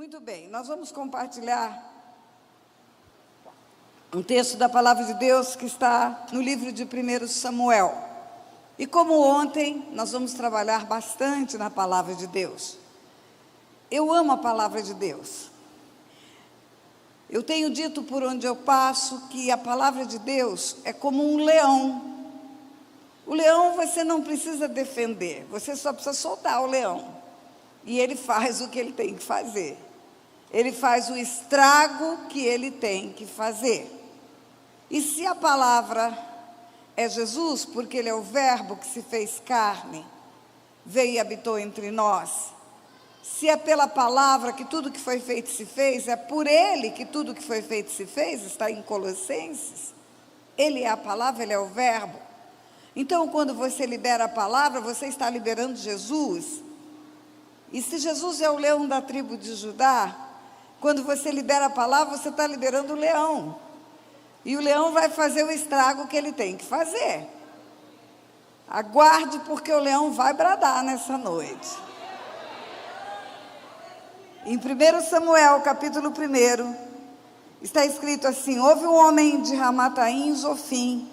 Muito bem, nós vamos compartilhar um texto da Palavra de Deus que está no livro de 1 Samuel. E como ontem, nós vamos trabalhar bastante na Palavra de Deus. Eu amo a Palavra de Deus. Eu tenho dito por onde eu passo que a Palavra de Deus é como um leão. O leão você não precisa defender, você só precisa soltar o leão. E ele faz o que ele tem que fazer. Ele faz o estrago que ele tem que fazer. E se a palavra é Jesus, porque ele é o verbo que se fez carne, veio e habitou entre nós. Se é pela palavra que tudo que foi feito se fez, é por ele que tudo que foi feito se fez, está em Colossenses. Ele é a palavra, ele é o verbo. Então, quando você libera a palavra, você está liberando Jesus. E se Jesus é o leão da tribo de Judá, quando você libera a palavra, você está liberando o leão. E o leão vai fazer o estrago que ele tem que fazer. Aguarde, porque o leão vai bradar nessa noite. Em 1 Samuel, capítulo 1, está escrito assim: houve um homem de Ramataim, Zofim,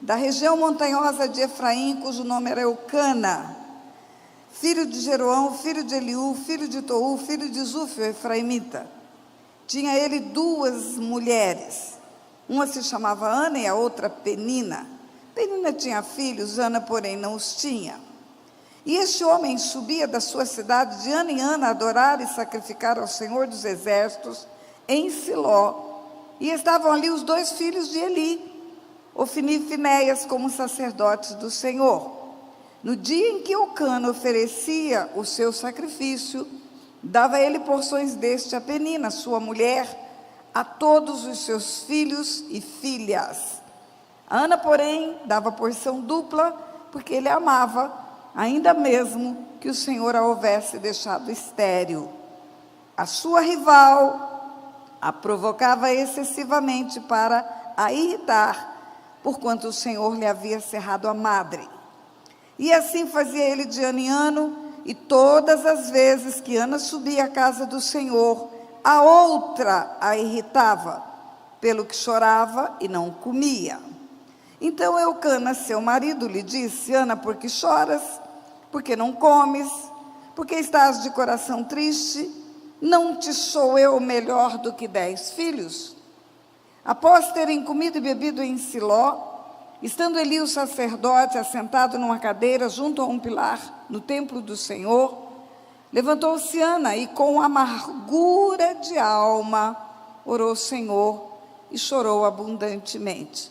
da região montanhosa de Efraim, cujo nome era Eucana, filho de Jeroão, filho de Eliú, filho de Tou, filho de Zuf, o efraimita. Tinha ele duas mulheres, uma se chamava Ana e a outra Penina. Penina tinha filhos, Ana, porém, não os tinha. E este homem subia da sua cidade de ano em ano a adorar e sacrificar ao Senhor dos Exércitos em Siló. E estavam ali os dois filhos de Eli, Ofni e Finéias, como sacerdotes do Senhor. No dia em que Eucana oferecia o seu sacrifício, dava ele porções deste a Penina, sua mulher, a todos os seus filhos e filhas. A Ana, porém, dava porção dupla, porque ele a amava, ainda mesmo que o Senhor a houvesse deixado estéril. A sua rival a provocava excessivamente para a irritar, porquanto o Senhor lhe havia cerrado a madre. E assim fazia ele de ano em ano, e todas as vezes que Ana subia à casa do Senhor, a outra a irritava, pelo que chorava e não comia. Então Eucana, seu marido, lhe disse: Ana, por que choras? Por que não comes? Por que estás de coração triste? Não te sou eu melhor do que 10 filhos? Após terem comido e bebido em Siló, estando Eli o sacerdote assentado numa cadeira junto a um pilar no templo do Senhor, levantou-se Ana e com amargura de alma orou ao Senhor e chorou abundantemente.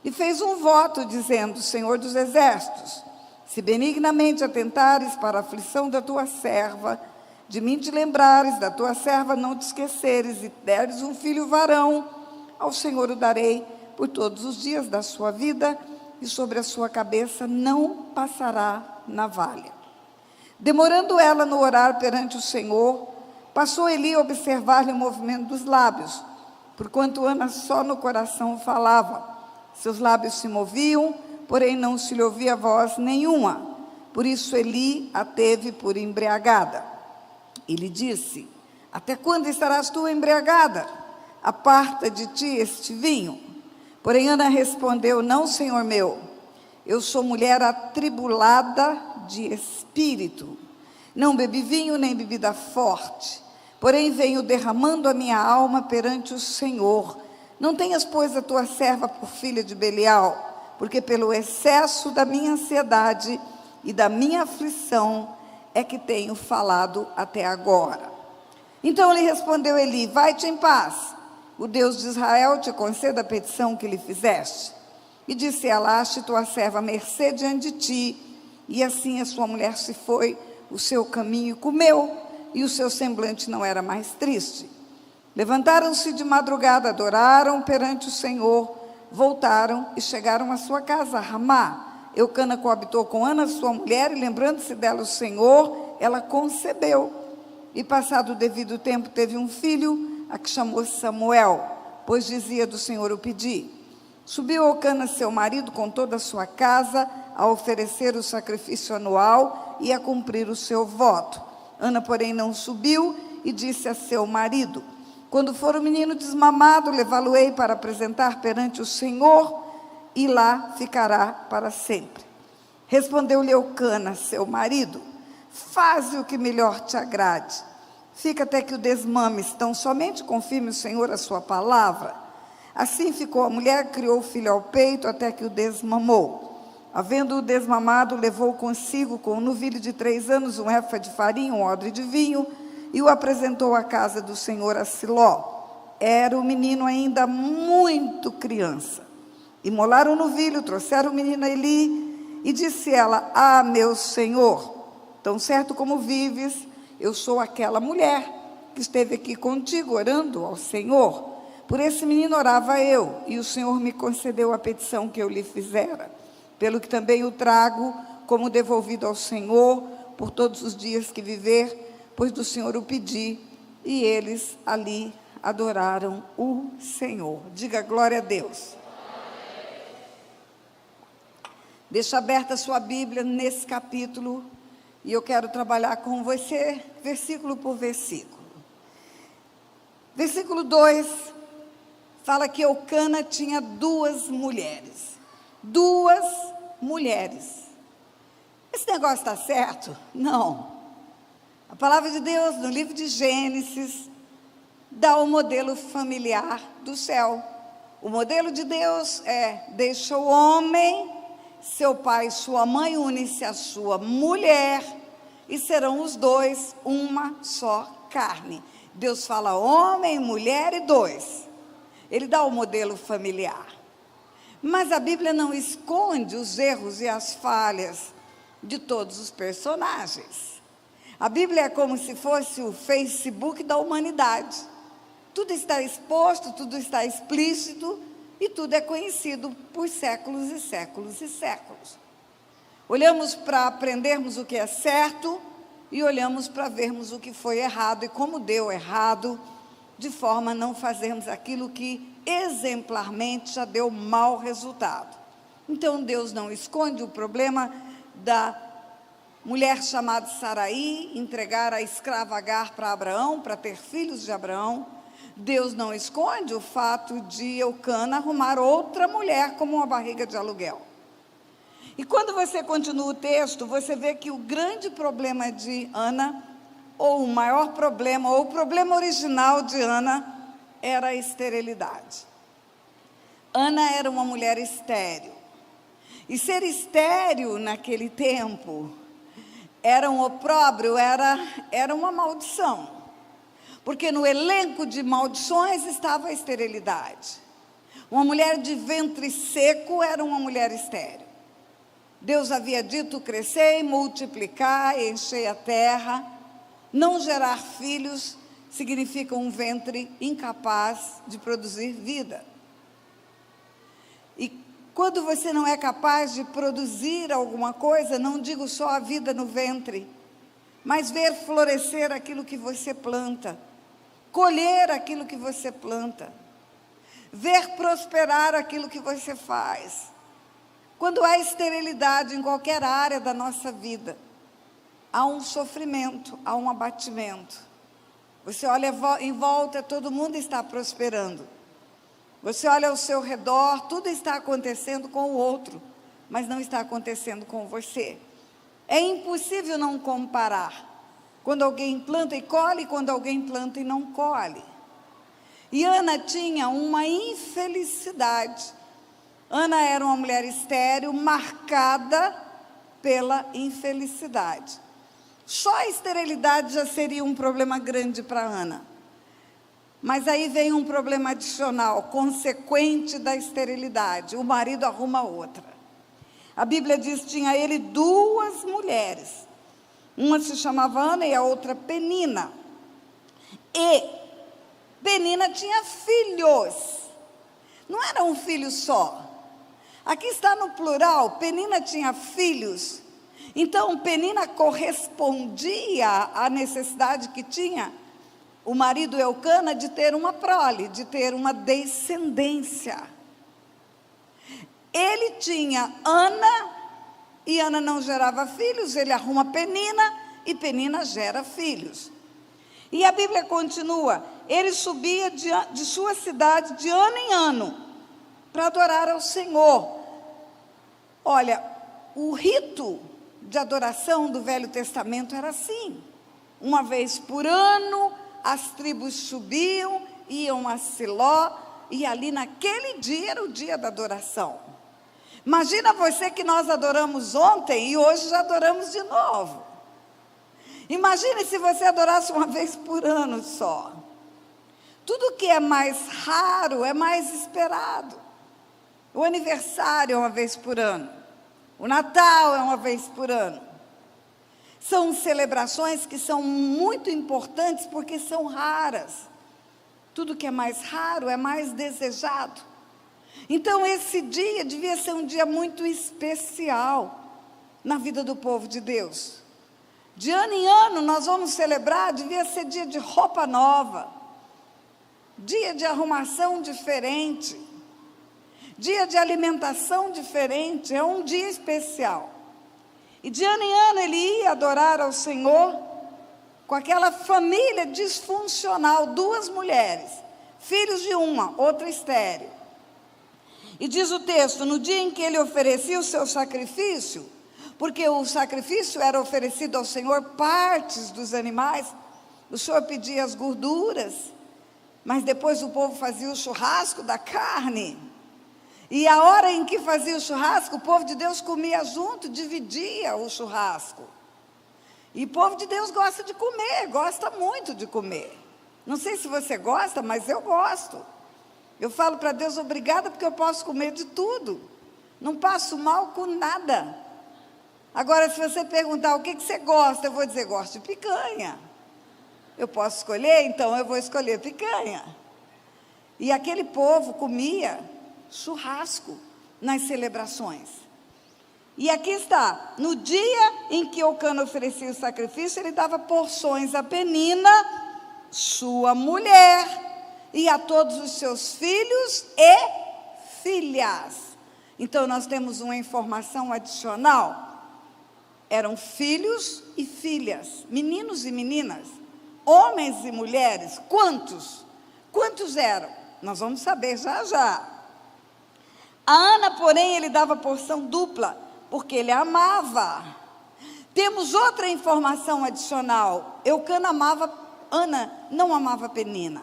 E fez um voto dizendo: Senhor dos Exércitos, se benignamente atentares para a aflição da tua serva, de mim te lembrares, da tua serva não te esqueceres, e deres um filho varão, ao Senhor o darei por todos os dias da sua vida, e sobre a sua cabeça não passará navalha. Demorando ela no orar perante o Senhor, passou Eli a observar-lhe o movimento dos lábios, porquanto Ana só no coração falava. Seus lábios se moviam, porém não se lhe ouvia voz nenhuma. Por isso Eli a teve por embriagada. E lhe disse: até quando estarás tu embriagada? Aparta de ti este vinho. Porém Ana respondeu: não, Senhor meu, eu sou mulher atribulada de espírito. Não bebi vinho nem bebida forte, porém venho derramando a minha alma perante o Senhor. Não tenhas, pois, a tua serva por filha de Belial, porque pelo excesso da minha ansiedade e da minha aflição é que tenho falado até agora. Então lhe respondeu Eli: vai-te em paz, o Deus de Israel te conceda a petição que lhe fizeste. E disse ela: ache tua serva à mercê diante de ti. E assim a sua mulher se foi o seu caminho e comeu, e o seu semblante não era mais triste. Levantaram-se de madrugada, adoraram perante o Senhor, voltaram e chegaram à sua casa, a Ramá. Eucana coabitou com Ana, sua mulher, e lembrando-se dela o Senhor, ela concebeu. E passado o devido tempo teve um filho, a que chamou Samuel, pois dizia: do Senhor o pedi. Subiu Eucana, seu marido, com toda a sua casa, a oferecer o sacrifício anual e a cumprir o seu voto. Ana, porém, não subiu, e disse a seu marido: quando for o menino desmamado, levá-lo-ei para apresentar perante o Senhor, e lá ficará para sempre. Respondeu-lhe Eucana, seu marido: faze o que melhor te agrade. Fica até que o desmames, tão somente confirme o Senhor a sua palavra. Assim ficou a mulher, criou o filho ao peito, até que o desmamou. Havendo-o desmamado, levou consigo, com um novilho de 3 anos, um éfa de farinha, um odre de vinho, e o apresentou à casa do Senhor a Siló. Era o menino ainda muito criança. Imolaram o novilho, trouxeram o menino a Eli, e disse ela: ah, meu Senhor, tão certo como vives, eu sou aquela mulher que esteve aqui contigo, orando ao Senhor. Por esse menino orava eu, e o Senhor me concedeu a petição que eu lhe fizera. Pelo que também o trago como devolvido ao Senhor, por todos os dias que viver, pois do Senhor o pedi. E eles ali adoraram o Senhor. Diga glória a Deus. Deixa aberta a sua Bíblia nesse capítulo, e eu quero trabalhar com você, versículo por versículo. Versículo 2, fala que Eucana tinha 2 mulheres. 2 mulheres. Esse negócio está certo? Não. A palavra de Deus, no livro de Gênesis, dá o modelo familiar do céu. O modelo de Deus é: deixa o homem, seu pai e sua mãe, une-se à sua mulher, e serão os 2 uma só carne. Deus fala homem, mulher e 2. Ele dá o modelo familiar. Mas a Bíblia não esconde os erros e as falhas de todos os personagens. A Bíblia é como se fosse o Facebook da humanidade. Tudo está exposto, tudo está explícito, e tudo é conhecido por séculos e séculos e séculos. Olhamos para aprendermos o que é certo e olhamos para vermos o que foi errado e como deu errado, de forma a não fazermos aquilo que exemplarmente já deu mau resultado. Então Deus não esconde o problema da mulher chamada Saraí entregar a escrava Agar para Abraão, para ter filhos de Abraão. Deus não esconde o fato de Eucana arrumar outra mulher como uma barriga de aluguel. E quando você continua o texto, você vê que o grande problema de Ana, ou o maior problema, ou o problema original de Ana, era a esterilidade. Ana era uma mulher estéril. E ser estéril naquele tempo era um opróbrio, era uma maldição. Porque no elenco de maldições estava a esterilidade. Uma mulher de ventre seco era uma mulher estéril. Deus havia dito: crescei, multiplicar, enchei a terra. Não gerar filhos significa um ventre incapaz de produzir vida. E quando você não é capaz de produzir alguma coisa, não digo só a vida no ventre, mas ver florescer aquilo que você planta, colher aquilo que você planta, ver prosperar aquilo que você faz. Quando há esterilidade em qualquer área da nossa vida, há um sofrimento, há um abatimento. Você olha em volta, todo mundo está prosperando. Você olha ao seu redor, tudo está acontecendo com o outro, mas não está acontecendo com você. É impossível não comparar. Quando alguém planta e colhe, quando alguém planta e não colhe. E Ana tinha uma infelicidade. Ana era uma mulher estéril, marcada pela infelicidade. Só a esterilidade já seria um problema grande para Ana. Mas aí vem um problema adicional, consequente da esterilidade. O marido arruma outra. A Bíblia diz que tinha ele 2 mulheres. Uma se chamava Ana e a outra Penina. E Penina tinha filhos. Não era um filho só. Aqui está no plural, Penina tinha filhos. Então, Penina correspondia à necessidade que tinha o marido Eucana de ter uma prole, de ter uma descendência. Ele tinha Ana, e Ana não gerava filhos, ele arruma Penina, e Penina gera filhos. E a Bíblia continua, ele subia de sua cidade de ano em ano, para adorar ao Senhor. Olha, o rito de adoração do Velho Testamento era assim, uma vez por ano, as tribos subiam, iam a Siló, e ali naquele dia era o dia da adoração. Imagina você que nós adoramos ontem e hoje já adoramos de novo. Imagine se você adorasse uma vez por ano só. Tudo que é mais raro é mais esperado. O aniversário é uma vez por ano. O Natal é uma vez por ano. São celebrações que são muito importantes porque são raras. Tudo que é mais raro é mais desejado. Então esse dia devia ser um dia muito especial na vida do povo de Deus. De ano em ano nós vamos celebrar, devia ser dia de roupa nova, dia de arrumação diferente, dia de alimentação diferente, é um dia especial. E de ano em ano ele ia adorar ao Senhor com aquela família disfuncional, 2 mulheres, filhos de uma, outra estéril. E diz o texto, no dia em que ele oferecia o seu sacrifício, porque o sacrifício era oferecido ao Senhor partes dos animais, o Senhor pedia as gorduras, mas depois o povo fazia o churrasco da carne. E a hora em que fazia o churrasco, o povo de Deus comia junto, dividia o churrasco. E o povo de Deus gosta de comer, gosta muito de comer. Não sei se você gosta, mas eu gosto. Eu falo para Deus, obrigada, porque eu posso comer de tudo. Não passo mal com nada. Agora, se você perguntar o que você gosta, eu vou dizer, gosto de picanha. Eu posso escolher, então eu vou escolher picanha. E aquele povo comia churrasco nas celebrações. E aqui está, no dia em que Eucana oferecia o sacrifício, ele dava porções a Penina, sua mulher, e a todos os seus filhos e filhas. Então nós temos uma informação adicional. Eram filhos e filhas, meninos e meninas, homens e mulheres. Quantos? Quantos eram? Nós vamos saber já já. A Ana, porém, ele dava porção dupla, porque ele a amava. Temos outra informação adicional. Eucana amava Ana, não amava Penina.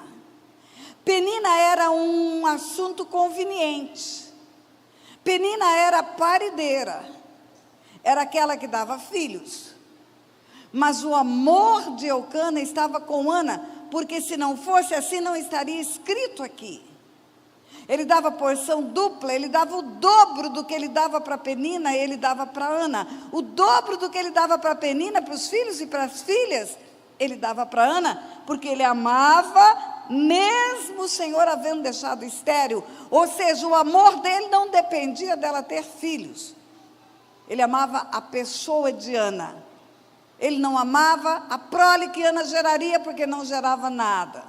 Penina era um assunto conveniente. Penina era parideira. Era aquela que dava filhos. Mas o amor de Eucana estava com Ana, porque se não fosse assim, não estaria escrito aqui. Ele dava porção dupla, ele dava o dobro do que ele dava para Penina, ele dava para Ana. O dobro do que ele dava para Penina, para os filhos e para as filhas, ele dava para Ana, porque ele amava, mesmo o Senhor havendo deixado estéril. Ou seja, o amor dele não dependia dela ter filhos. Ele amava a pessoa de Ana. Ele não amava a prole que Ana geraria, porque não gerava nada.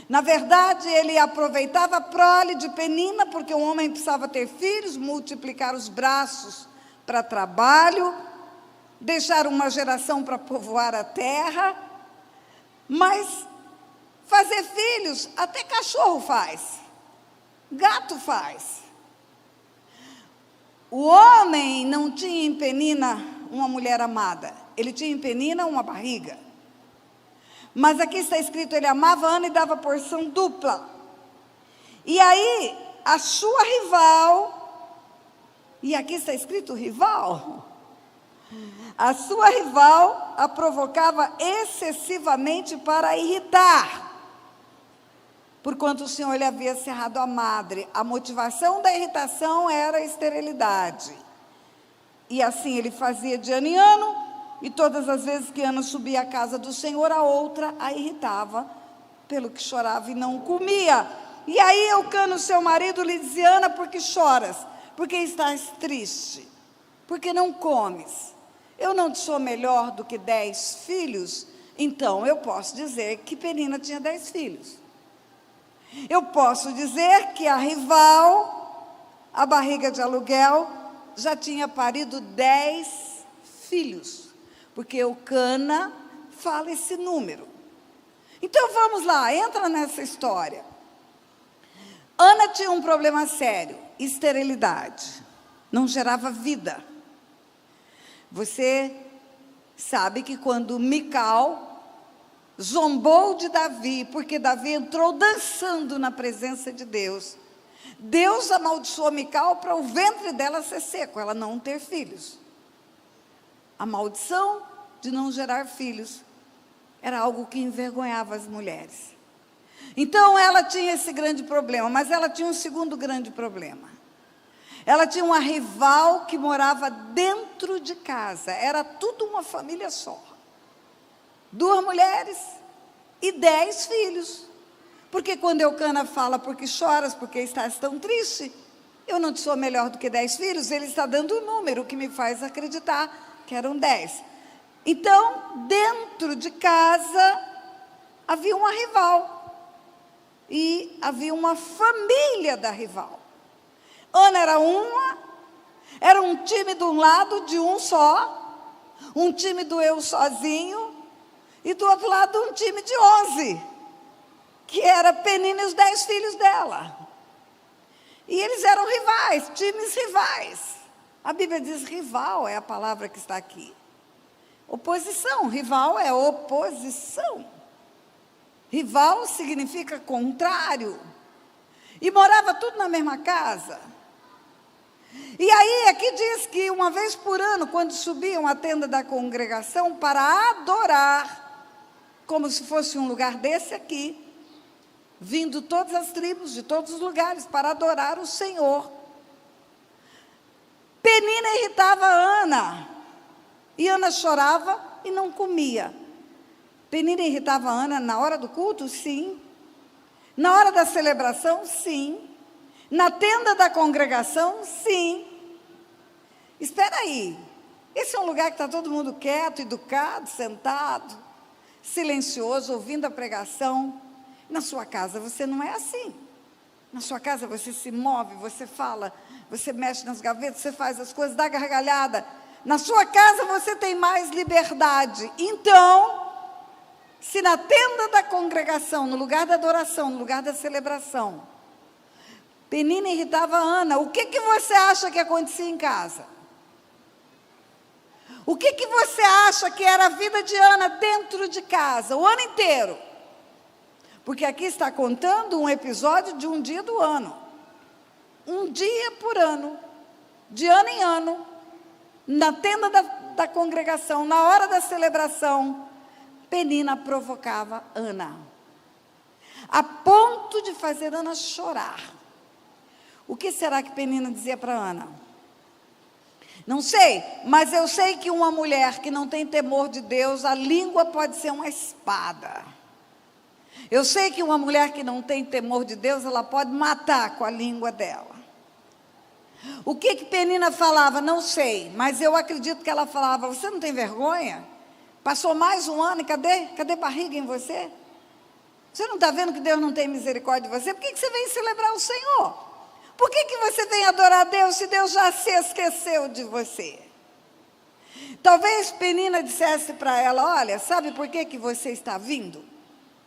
Na verdade, ele aproveitava a prole de Penina, porque o homem precisava ter filhos, multiplicar os braços para trabalho, deixar uma geração para povoar a terra, mas fazer filhos, até cachorro faz, gato faz. O homem não tinha em Penina uma mulher amada, ele tinha em Penina uma barriga. Mas aqui está escrito, ele amava Ana e dava porção dupla. E aí, a sua rival, e aqui está escrito rival, a sua rival a provocava excessivamente para irritar, porquanto o Senhor lhe havia cerrado a madre. A motivação da irritação era a esterilidade. E assim ele fazia de ano em ano, e todas as vezes que Ana subia à casa do Senhor, a outra a irritava, pelo que chorava e não comia. E aí Eucana, seu marido, lhe dizia, Ana, por que choras? Porque estás triste? Porque não comes? Eu não te sou melhor do que 10 filhos? Então eu posso dizer que Penina tinha 10 filhos. Eu posso dizer que a rival, a barriga de aluguel, já tinha parido 10 filhos. Porque Eucana fala esse número. Então vamos lá, entra nessa história. Ana tinha um problema sério, esterilidade, não gerava vida. Você sabe que quando Mical zombou de Davi, porque Davi entrou dançando na presença de Deus, Deus amaldiçoou Mical para o ventre dela ser seco, ela não ter filhos. A maldição de não gerar filhos era algo que envergonhava as mulheres. Então ela tinha esse grande problema, mas ela tinha um segundo grande problema. Ela tinha uma rival que morava dentro de casa, era tudo uma família só. 2 mulheres e 10 filhos. Porque quando Eucana fala, porque choras, porque estás tão triste, eu não te sou melhor do que 10 filhos, ele está dando um número que me faz acreditar que eram 10. Então, dentro de casa, havia uma rival. E havia uma família da rival. Ana era um time de um lado, de um só, um time do eu sozinho, e do outro lado um time de 11, que era Penina e os 10 filhos dela. E eles eram rivais, times rivais. A Bíblia diz rival, é a palavra que está aqui. Oposição, rival é oposição. Rival significa contrário. E morava tudo na mesma casa. E aí aqui diz que uma vez por ano, quando subiam à tenda da congregação para adorar, como se fosse um lugar desse aqui, vindo todas as tribos de todos os lugares para adorar o Senhor, Penina irritava Ana, e Ana chorava e não comia. Penina irritava Ana na hora do culto? Sim. Na hora da celebração? Sim. Na tenda da congregação? Sim. Espera aí, esse é um lugar que está todo mundo quieto, educado, sentado, silencioso, ouvindo a pregação. Na sua casa você não é assim. Na sua casa você se move, você fala, você mexe nas gavetas, você faz as coisas, dá gargalhada. Na sua casa você tem mais liberdade. Então, se na tenda da congregação, no lugar da adoração, no lugar da celebração, Penina irritava Ana, o que você acha que acontecia em casa? O que você acha que era a vida de Ana dentro de casa, o ano inteiro? Porque aqui está contando um episódio de um dia do ano. Um dia por ano, de ano em ano, na tenda da congregação, na hora da celebração, Penina provocava Ana, a ponto de fazer Ana chorar. O que será que Penina dizia para Ana? Não sei, mas eu sei que uma mulher que não tem temor de Deus, a língua pode ser uma espada. Eu sei que uma mulher que não tem temor de Deus, ela pode matar com a língua dela. O que Penina falava? Não sei, mas eu acredito que ela falava, você não tem vergonha? Passou mais um ano e cadê barriga em você? Você não está vendo que Deus não tem misericórdia de você? Por que você vem celebrar o Senhor? Por que você vem adorar a Deus se Deus já se esqueceu de você? Talvez Penina dissesse para ela, olha, sabe por que você está vindo?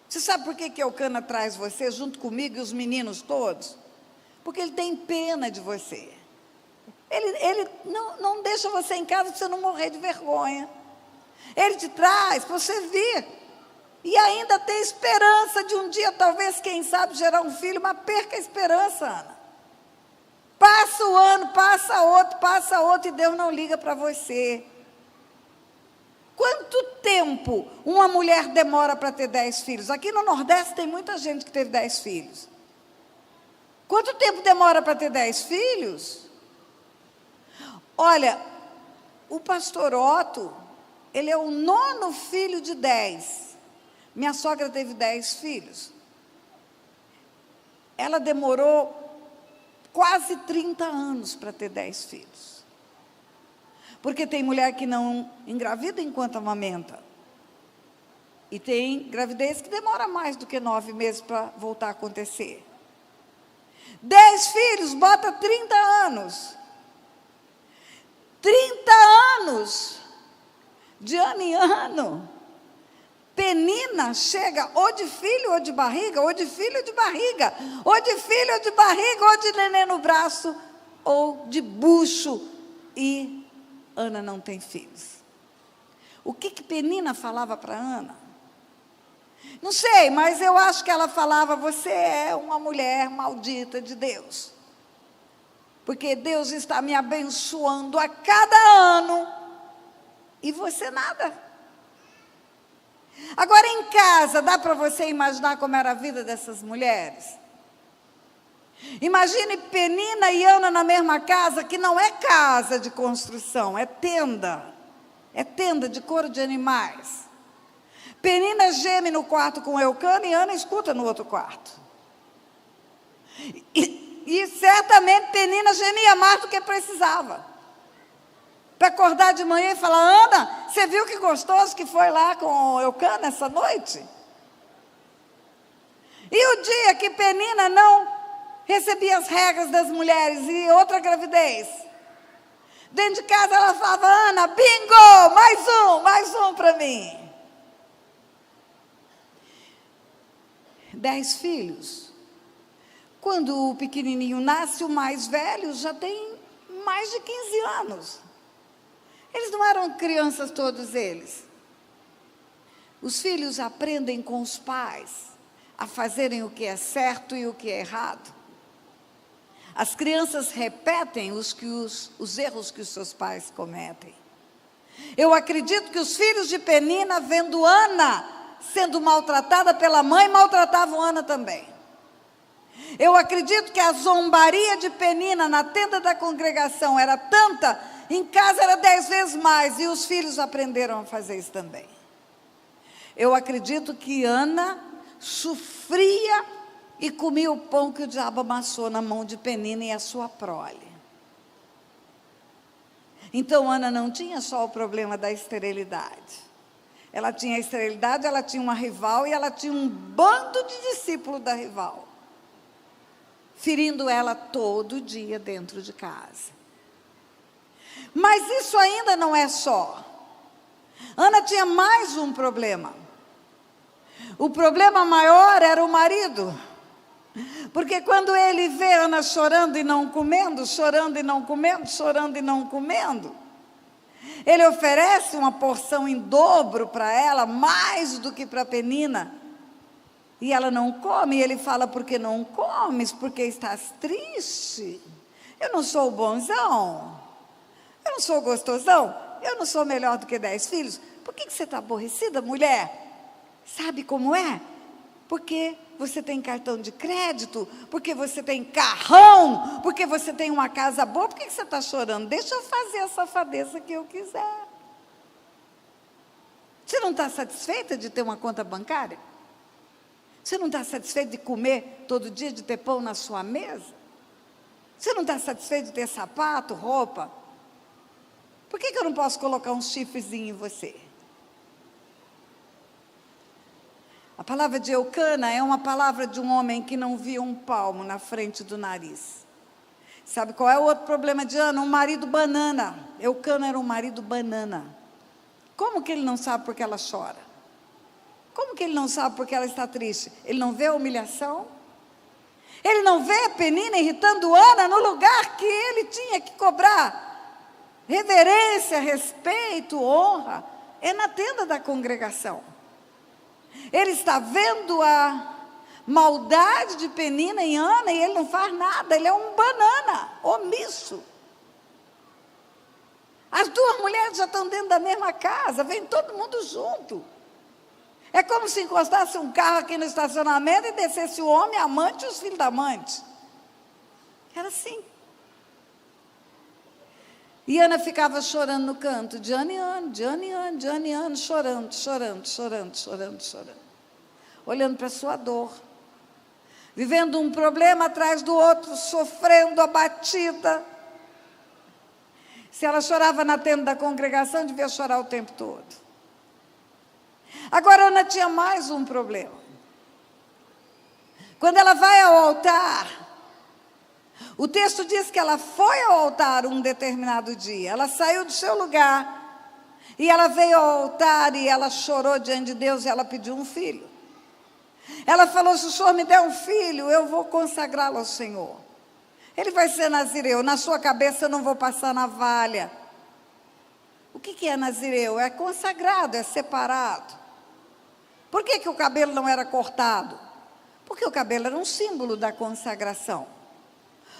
Você sabe por que Eucana traz você junto comigo e os meninos todos? Porque ele tem pena de você. Ele não deixa você em casa para você não morrer de vergonha. Ele te traz para você vir. E ainda tem esperança de um dia, talvez, quem sabe, gerar um filho, mas perca a esperança, Ana. Passa o ano, passa outro e Deus não liga para você. Quanto tempo uma mulher demora para ter 10 filhos? Aqui no Nordeste tem muita gente que teve 10 filhos. Quanto tempo demora para ter 10 filhos? Olha, o pastor Otto, ele é o 9º filho de 10. Minha sogra teve 10 filhos. Ela demorou quase 30 anos para ter 10 filhos. Porque tem mulher que não engravida enquanto amamenta. E tem gravidez que demora mais do que 9 meses para voltar a acontecer. 10 filhos, bota 30 anos. 30 anos, de ano em ano. Penina chega ou de filho ou de barriga, ou de filho ou de barriga, ou de filho ou de barriga, ou de neném no braço, ou de bucho. E Ana não tem filhos. O que Penina falava para Ana? Não sei, mas eu acho que ela falava: você é uma mulher maldita de Deus. Porque Deus está me abençoando a cada ano e você nada. Agora em casa, dá para você imaginar como era a vida dessas mulheres? Imagine Penina e Ana na mesma casa, que não é casa de construção, é tenda de couro de animais. Penina geme no quarto com Eucana e Ana escuta no outro quarto. E certamente Penina gemia mais do que precisava. Para acordar de manhã e falar: Ana, você viu que gostoso que foi lá com Eucana essa noite? E o dia que Penina não recebia as regras das mulheres e outra gravidez, dentro de casa ela falava: Ana, bingo, mais um para mim. 10 filhos. Quando o pequenininho nasce, o mais velho já tem mais de 15 anos. Eles não eram crianças todos eles. Os filhos aprendem com os pais a fazerem o que é certo e o que é errado. As crianças repetem os erros que os seus pais cometem. Eu acredito que os filhos de Penina, vendo Ana sendo maltratada pela mãe, maltratavam Ana também. Eu acredito que a zombaria de Penina na tenda da congregação era tanta, em casa era 10 vezes mais, e os filhos aprenderam a fazer isso também. Eu acredito que Ana sofria e comia o pão que o diabo amassou na mão de Penina e a sua prole. Então Ana não tinha só o problema da esterilidade. Ela tinha a esterilidade, ela tinha uma rival e ela tinha um bando de discípulos da rival, ferindo ela todo dia dentro de casa. Mas isso ainda não é só. Ana tinha mais um problema. O problema maior era o marido. Porque quando ele vê Ana chorando e não comendo, chorando e não comendo, chorando e não comendo, ele oferece uma porção em dobro para ela, mais do que para Penina. E ela não come, e ele fala: por que não comes? Porque estás triste. Eu não sou bonzão, eu não sou gostosão, eu não sou melhor do que 10 filhos. Por que você está aborrecida, mulher? Sabe como é? Porque você tem cartão de crédito, porque você tem carrão, porque você tem uma casa boa. Por que você está chorando? Deixa eu fazer a safadeza que eu quiser. Você não está satisfeita de ter uma conta bancária? Você não está satisfeito de comer todo dia, de ter pão na sua mesa? Você não está satisfeito de ter sapato, roupa? Por que eu não posso colocar um chifrezinho em você? A palavra de Eucana é uma palavra de um homem que não via um palmo na frente do nariz. Sabe qual é o outro problema de Ana? Um marido banana. Eucana era um marido banana. Como que ele não sabe porque ela chora? Como que ele não sabe porque ela está triste? Ele não vê a humilhação? Ele não vê a Penina irritando Ana no lugar que ele tinha que cobrar reverência, respeito, honra? É na tenda da congregação. Ele está vendo a maldade de Penina em Ana e ele não faz nada. Ele é um banana, omisso. As duas mulheres já estão dentro da mesma casa, vem todo mundo junto. É como se encostasse um carro aqui no estacionamento e descesse o homem, a amante e os filhos da amante. Era assim. E Ana ficava chorando no canto, de ano em ano, de ano em ano, de ano em ano, chorando, olhando para a sua dor, vivendo um problema atrás do outro, sofrendo, abatida. Se ela chorava na tenda da congregação, devia chorar o tempo todo. Agora Ana tinha mais um problema. Quando ela vai ao altar, o texto diz que ela foi ao altar um determinado dia. Ela saiu do seu lugar E ela veio ao altar e ela chorou diante de Deus e ela pediu um filho. Ela falou: se o Senhor me der um filho, eu vou consagrá-lo ao Senhor. Ele vai ser nazireu. Na sua cabeça eu não vou passar navalha. O que é nazireu? É consagrado, é separado. Por que o cabelo não era cortado? Porque o cabelo era um símbolo da consagração.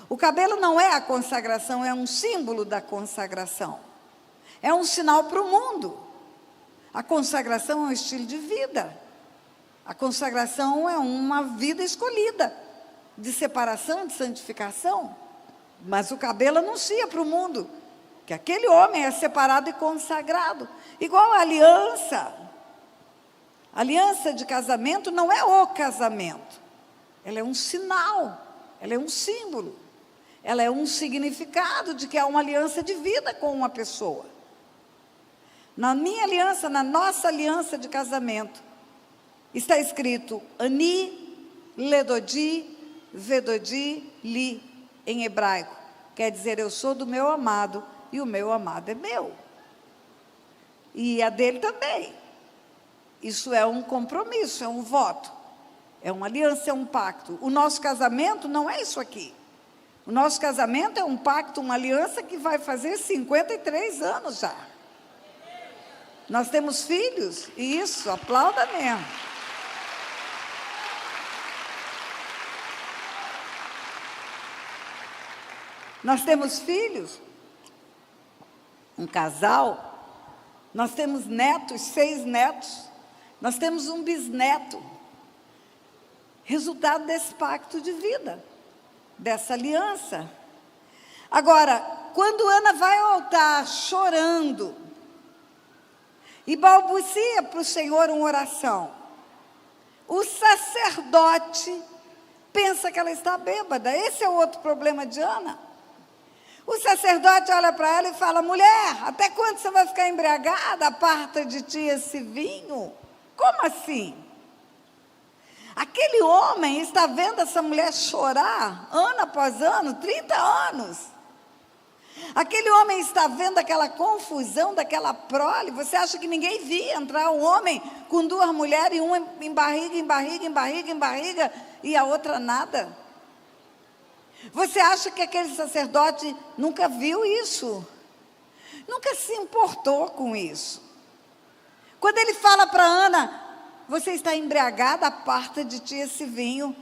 O cabelo não é a consagração, é um símbolo da consagração. É um sinal para o mundo. A consagração é um estilo de vida. A consagração é uma vida escolhida, de separação, de santificação. Mas o cabelo anuncia para o mundo que aquele homem é separado e consagrado. Igual a aliança. A aliança de casamento não é o casamento. Ela é um sinal, ela é um símbolo. Ela é um significado de que há uma aliança de vida com uma pessoa. Na minha aliança, na nossa aliança de casamento, está escrito Ani, Ledodi, Vedodi, Li, em hebraico. Quer dizer, eu sou do meu amado e o meu amado é meu. E a dele também. Isso é um compromisso, é um voto. É uma aliança, é um pacto. O nosso casamento não é isso aqui. O nosso casamento é um pacto, uma aliança que vai fazer 53 anos já. Nós temos filhos, e isso, aplauda mesmo. Nós temos filhos, um casal, nós temos netos, 6 netos, nós temos um bisneto. Resultado desse pacto de vida, dessa aliança. Agora, quando Ana vai ao altar chorando e balbucia para o Senhor uma oração, o sacerdote pensa que ela está bêbada. Esse é o outro problema de Ana. O sacerdote olha para ela e fala: mulher, até quando você vai ficar embriagada? Aparta de ti esse vinho. Como assim? Aquele homem está vendo essa mulher chorar, ano após ano, 30 anos. Aquele homem está vendo aquela confusão daquela prole. Você acha que ninguém via entrar um homem com 2 mulheres, uma em barriga, em barriga, em barriga, em barriga, e a outra nada? Você acha que aquele sacerdote nunca viu isso? Nunca se importou com isso? Quando ele fala para Ana: você está embriagada, aparta de ti esse vinho.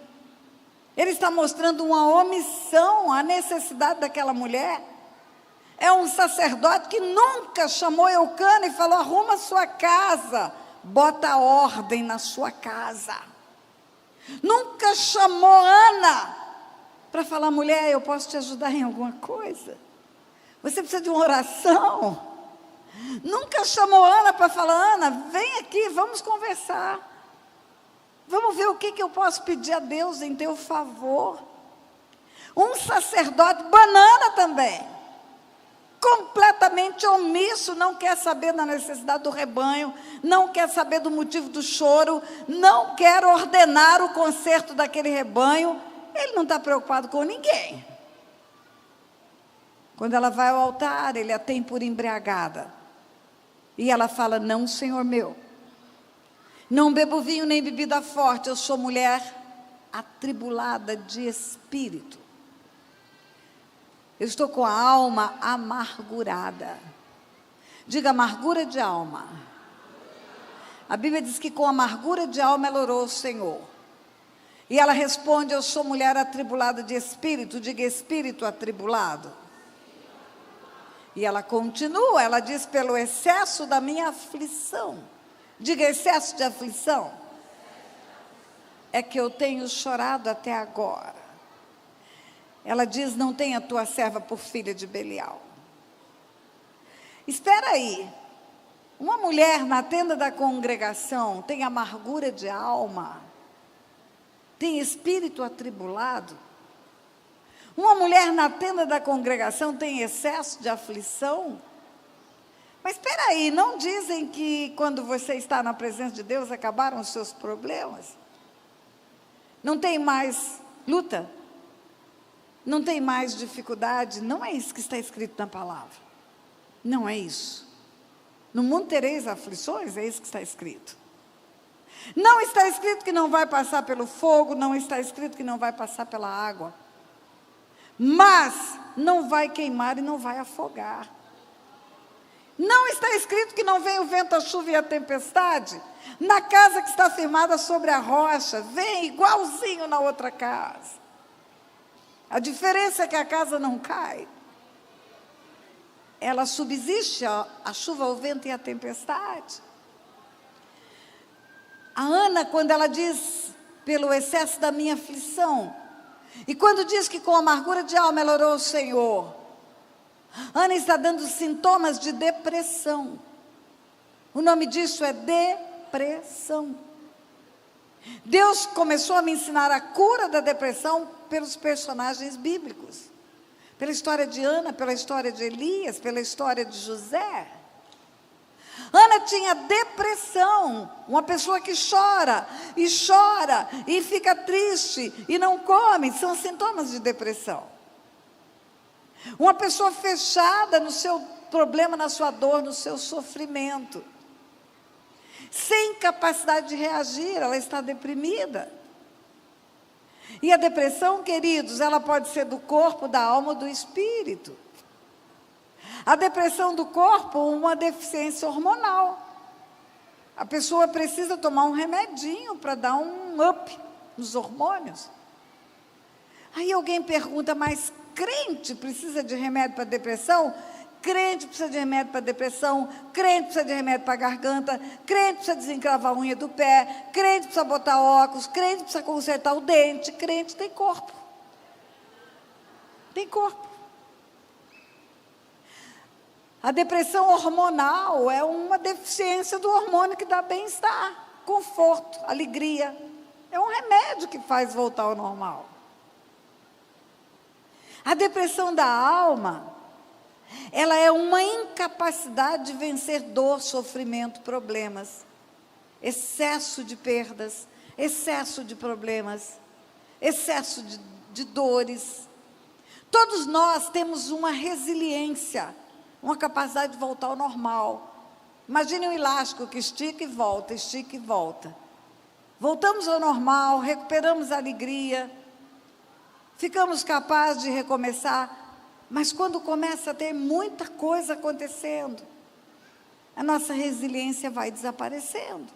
Ele está mostrando uma omissão à necessidade daquela mulher. É um sacerdote que nunca chamou Eucana e falou: arruma a sua casa, bota ordem na sua casa. Nunca chamou Ana para falar: mulher, eu posso te ajudar em alguma coisa? Você precisa de uma oração? Nunca chamou Ana para falar: Ana, vem aqui, vamos conversar. Vamos ver o que eu posso pedir a Deus em teu favor. Um sacerdote banana também, completamente omisso, não quer saber da necessidade do rebanho, não quer saber do motivo do choro, não quer ordenar o conserto daquele rebanho. Ele não está preocupado com ninguém. Quando ela vai ao altar, ele a tem por embriagada. E ela fala: não, Senhor meu, não bebo vinho nem bebida forte, eu sou mulher atribulada de espírito. Eu estou com a alma amargurada. Diga: amargura de alma. A Bíblia diz que com amargura de alma ela orou ao Senhor. E ela responde: eu sou mulher atribulada de espírito. Diga: espírito atribulado. E ela continua, ela diz: pelo excesso da minha aflição. Diga: excesso de aflição. É que eu tenho chorado até agora. Ela diz: não tenha a tua serva por filha de Belial. Espera aí. Uma mulher na tenda da congregação tem amargura de alma? Tem espírito atribulado? Uma mulher na tenda da congregação tem excesso de aflição? Mas espera aí, não dizem que quando você está na presença de Deus acabaram os seus problemas? Não tem mais luta? Não tem mais dificuldade? Não é isso que está escrito na palavra. Não é isso. No mundo tereis aflições, é isso que está escrito. Não está escrito que não vai passar pelo fogo, não está escrito que não vai passar pela água. Mas não vai queimar e não vai afogar. Não está escrito que não vem o vento, a chuva e a tempestade. Na casa que está firmada sobre a rocha, vem igualzinho na outra casa. A diferença é que a casa não cai. Ela subsiste a chuva, o vento e a tempestade. A Ana, quando ela diz, pelo excesso da minha aflição, e quando diz que com amargura de alma ela orou ao Senhor, Ana está dando sintomas de depressão. O nome disso é depressão. Deus começou a me ensinar a cura da depressão pelos personagens bíblicos. Pela história de Ana, pela história de Elias, pela história de José. Ana tinha depressão, uma pessoa que chora e fica triste e não come, são sintomas de depressão. Uma pessoa fechada no seu problema, na sua dor, no seu sofrimento, sem capacidade de reagir, ela está deprimida. E a depressão, queridos, ela pode ser do corpo, da alma ou do espírito. A depressão do corpo, uma deficiência hormonal. A pessoa precisa tomar um remedinho para dar um up nos hormônios. Aí alguém pergunta, mas crente precisa de remédio para depressão? Crente precisa de remédio para depressão, crente precisa de remédio para garganta, crente precisa desencravar a unha do pé, crente precisa botar óculos, crente precisa consertar o dente, crente tem corpo. Tem corpo. A depressão hormonal é uma deficiência do hormônio que dá bem-estar, conforto, alegria. É um remédio que faz voltar ao normal. A depressão da alma, ela é uma incapacidade de vencer dor, sofrimento, problemas, excesso de perdas, excesso de problemas, excesso de dores. Todos nós temos uma resiliência, uma capacidade de voltar ao normal. Imagine um elástico que estica e volta, estica e volta. Voltamos ao normal, recuperamos a alegria, ficamos capazes de recomeçar, mas quando começa a ter muita coisa acontecendo, a nossa resiliência vai desaparecendo.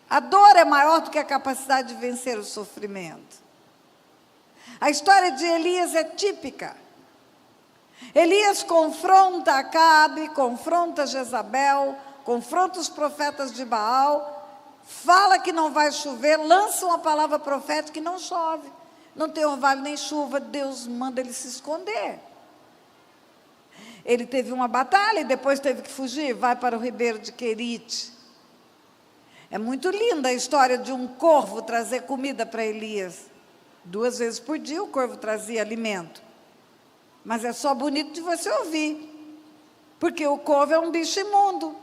A dor é maior do que a capacidade de vencer o sofrimento. A história de Elias é típica. Elias confronta Acabe, confronta Jezabel, confronta os profetas de Baal, fala que não vai chover, lança uma palavra profética e não chove. Não tem orvalho nem chuva, Deus manda ele se esconder. Ele teve uma batalha e depois teve que fugir, vai para o ribeiro de Querite. É muito linda a história de um corvo trazer comida para Elias. 2 vezes por dia o corvo trazia alimento. Mas é só bonito de você ouvir, porque o corvo é um bicho imundo,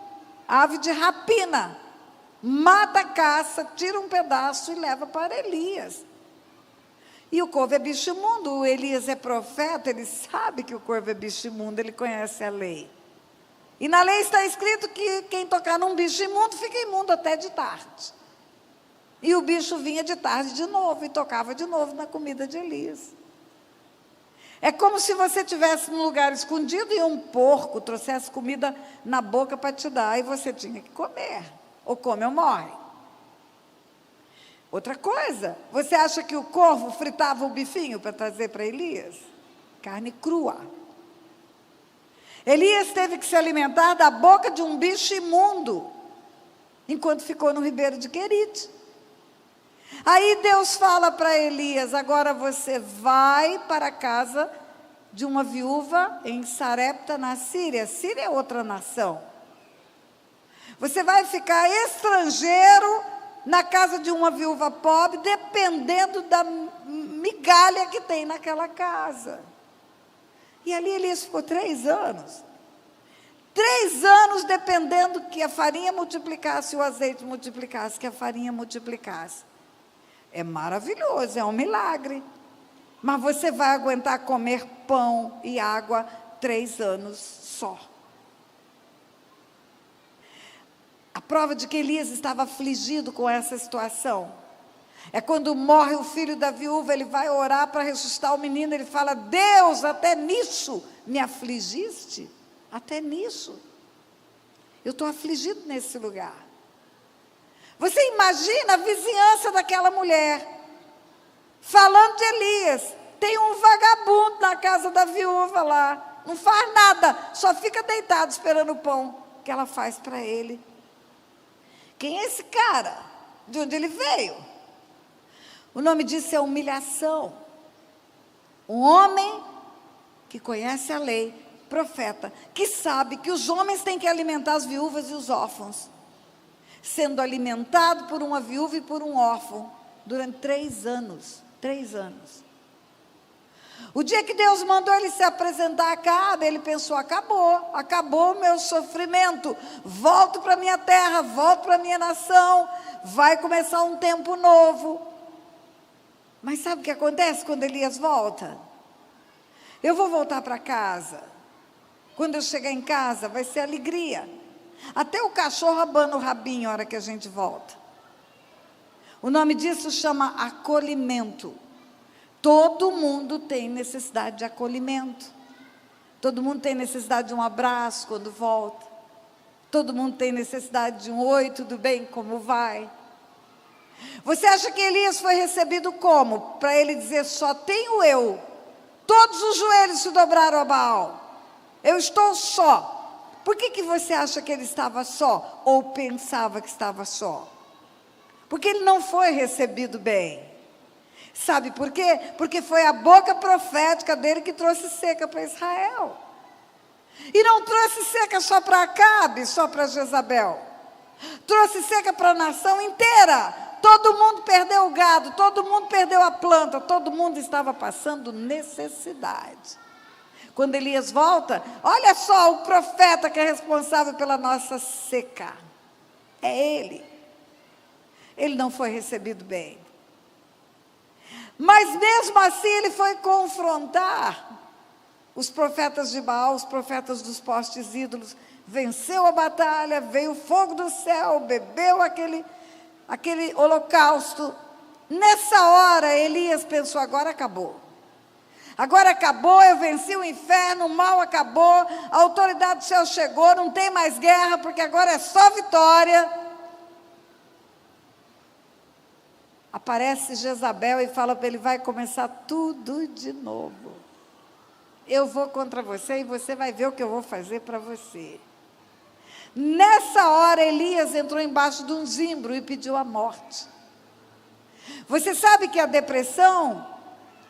ave de rapina, mata, caça, tira um pedaço e leva para Elias. E o corvo é bicho imundo, o Elias é profeta, ele sabe que o corvo é bicho imundo, ele conhece a lei. E na lei está escrito que quem tocar num bicho imundo, fica imundo até de tarde. E o bicho vinha de tarde de novo, e tocava de novo na comida de Elias. É como se você estivesse num lugar escondido e um porco trouxesse comida na boca para te dar, e você tinha que comer, ou come ou morre. Outra coisa, você acha que o corvo fritava o bifinho para trazer para Elias? Carne crua. Elias teve que se alimentar da boca de um bicho imundo, enquanto ficou no ribeiro de Querite. Aí Deus fala para Elias, agora você vai para a casa de uma viúva em Sarepta, na Síria. Síria é outra nação. Você vai ficar estrangeiro na casa de uma viúva pobre, dependendo da migalha que tem naquela casa. E ali Elias ficou 3 anos. 3 anos dependendo que a farinha multiplicasse, o azeite multiplicasse, que a farinha multiplicasse. É maravilhoso, é um milagre. Mas você vai aguentar comer pão e água 3 anos só. A prova de que Elias estava afligido com essa situação é quando morre o filho da viúva. Ele vai orar para ressuscitar o menino. Ele fala: Deus, até nisso me afligiste? Até nisso eu estou afligido nesse lugar. Você imagina a vizinhança daquela mulher falando de Elias. Tem um vagabundo na casa da viúva lá, não faz nada, só fica deitado esperando o pão que ela faz para ele. Quem é esse cara? De onde ele veio? O nome disso é humilhação. Um homem que conhece a lei, profeta, que sabe que os homens têm que alimentar as viúvas e os órfãos, sendo alimentado por uma viúva e por um órfão durante 3 anos. 3 anos. O dia que Deus mandou ele se apresentar a Acabe, ele pensou: acabou o meu sofrimento, volto para a minha terra, volto para a minha nação, vai começar um tempo novo. Mas sabe o que acontece quando Elias volta? Eu vou voltar para casa, quando eu chegar em casa vai ser alegria, até o cachorro abana o rabinho a hora que a gente volta. O nome disso chama acolhimento. Todo mundo tem necessidade de acolhimento. Todo mundo tem necessidade de um abraço quando volta. Todo mundo tem necessidade de um oi, tudo bem, como vai? Você acha que Elias foi recebido como? Para ele dizer: só tenho eu. Todos os joelhos se dobraram a Baal. Eu estou só. Por que você acha que ele estava só? Ou pensava que estava só? Porque ele não foi recebido bem. Sabe por quê? Porque foi a boca profética dele que trouxe seca para Israel. E não trouxe seca só para Acabe, só para Jezabel. Trouxe seca para a nação inteira. Todo mundo perdeu o gado, todo mundo perdeu a planta, todo mundo estava passando necessidade. Quando Elias volta, olha só o profeta que é responsável pela nossa seca. É ele. Ele não foi recebido bem. Mas mesmo assim ele foi confrontar os profetas de Baal, os profetas dos postes ídolos. Venceu a batalha, veio o fogo do céu, bebeu aquele holocausto. Nessa hora Elias pensou: agora acabou. Agora acabou, eu venci o inferno, o mal acabou, a autoridade do céu chegou, não tem mais guerra, porque agora é só vitória. Aparece Jezabel e fala para ele: vai começar tudo de novo. Eu vou contra você e você vai ver o que eu vou fazer para você. Nessa hora Elias entrou embaixo de um zimbro e pediu a morte. Você sabe que a depressão,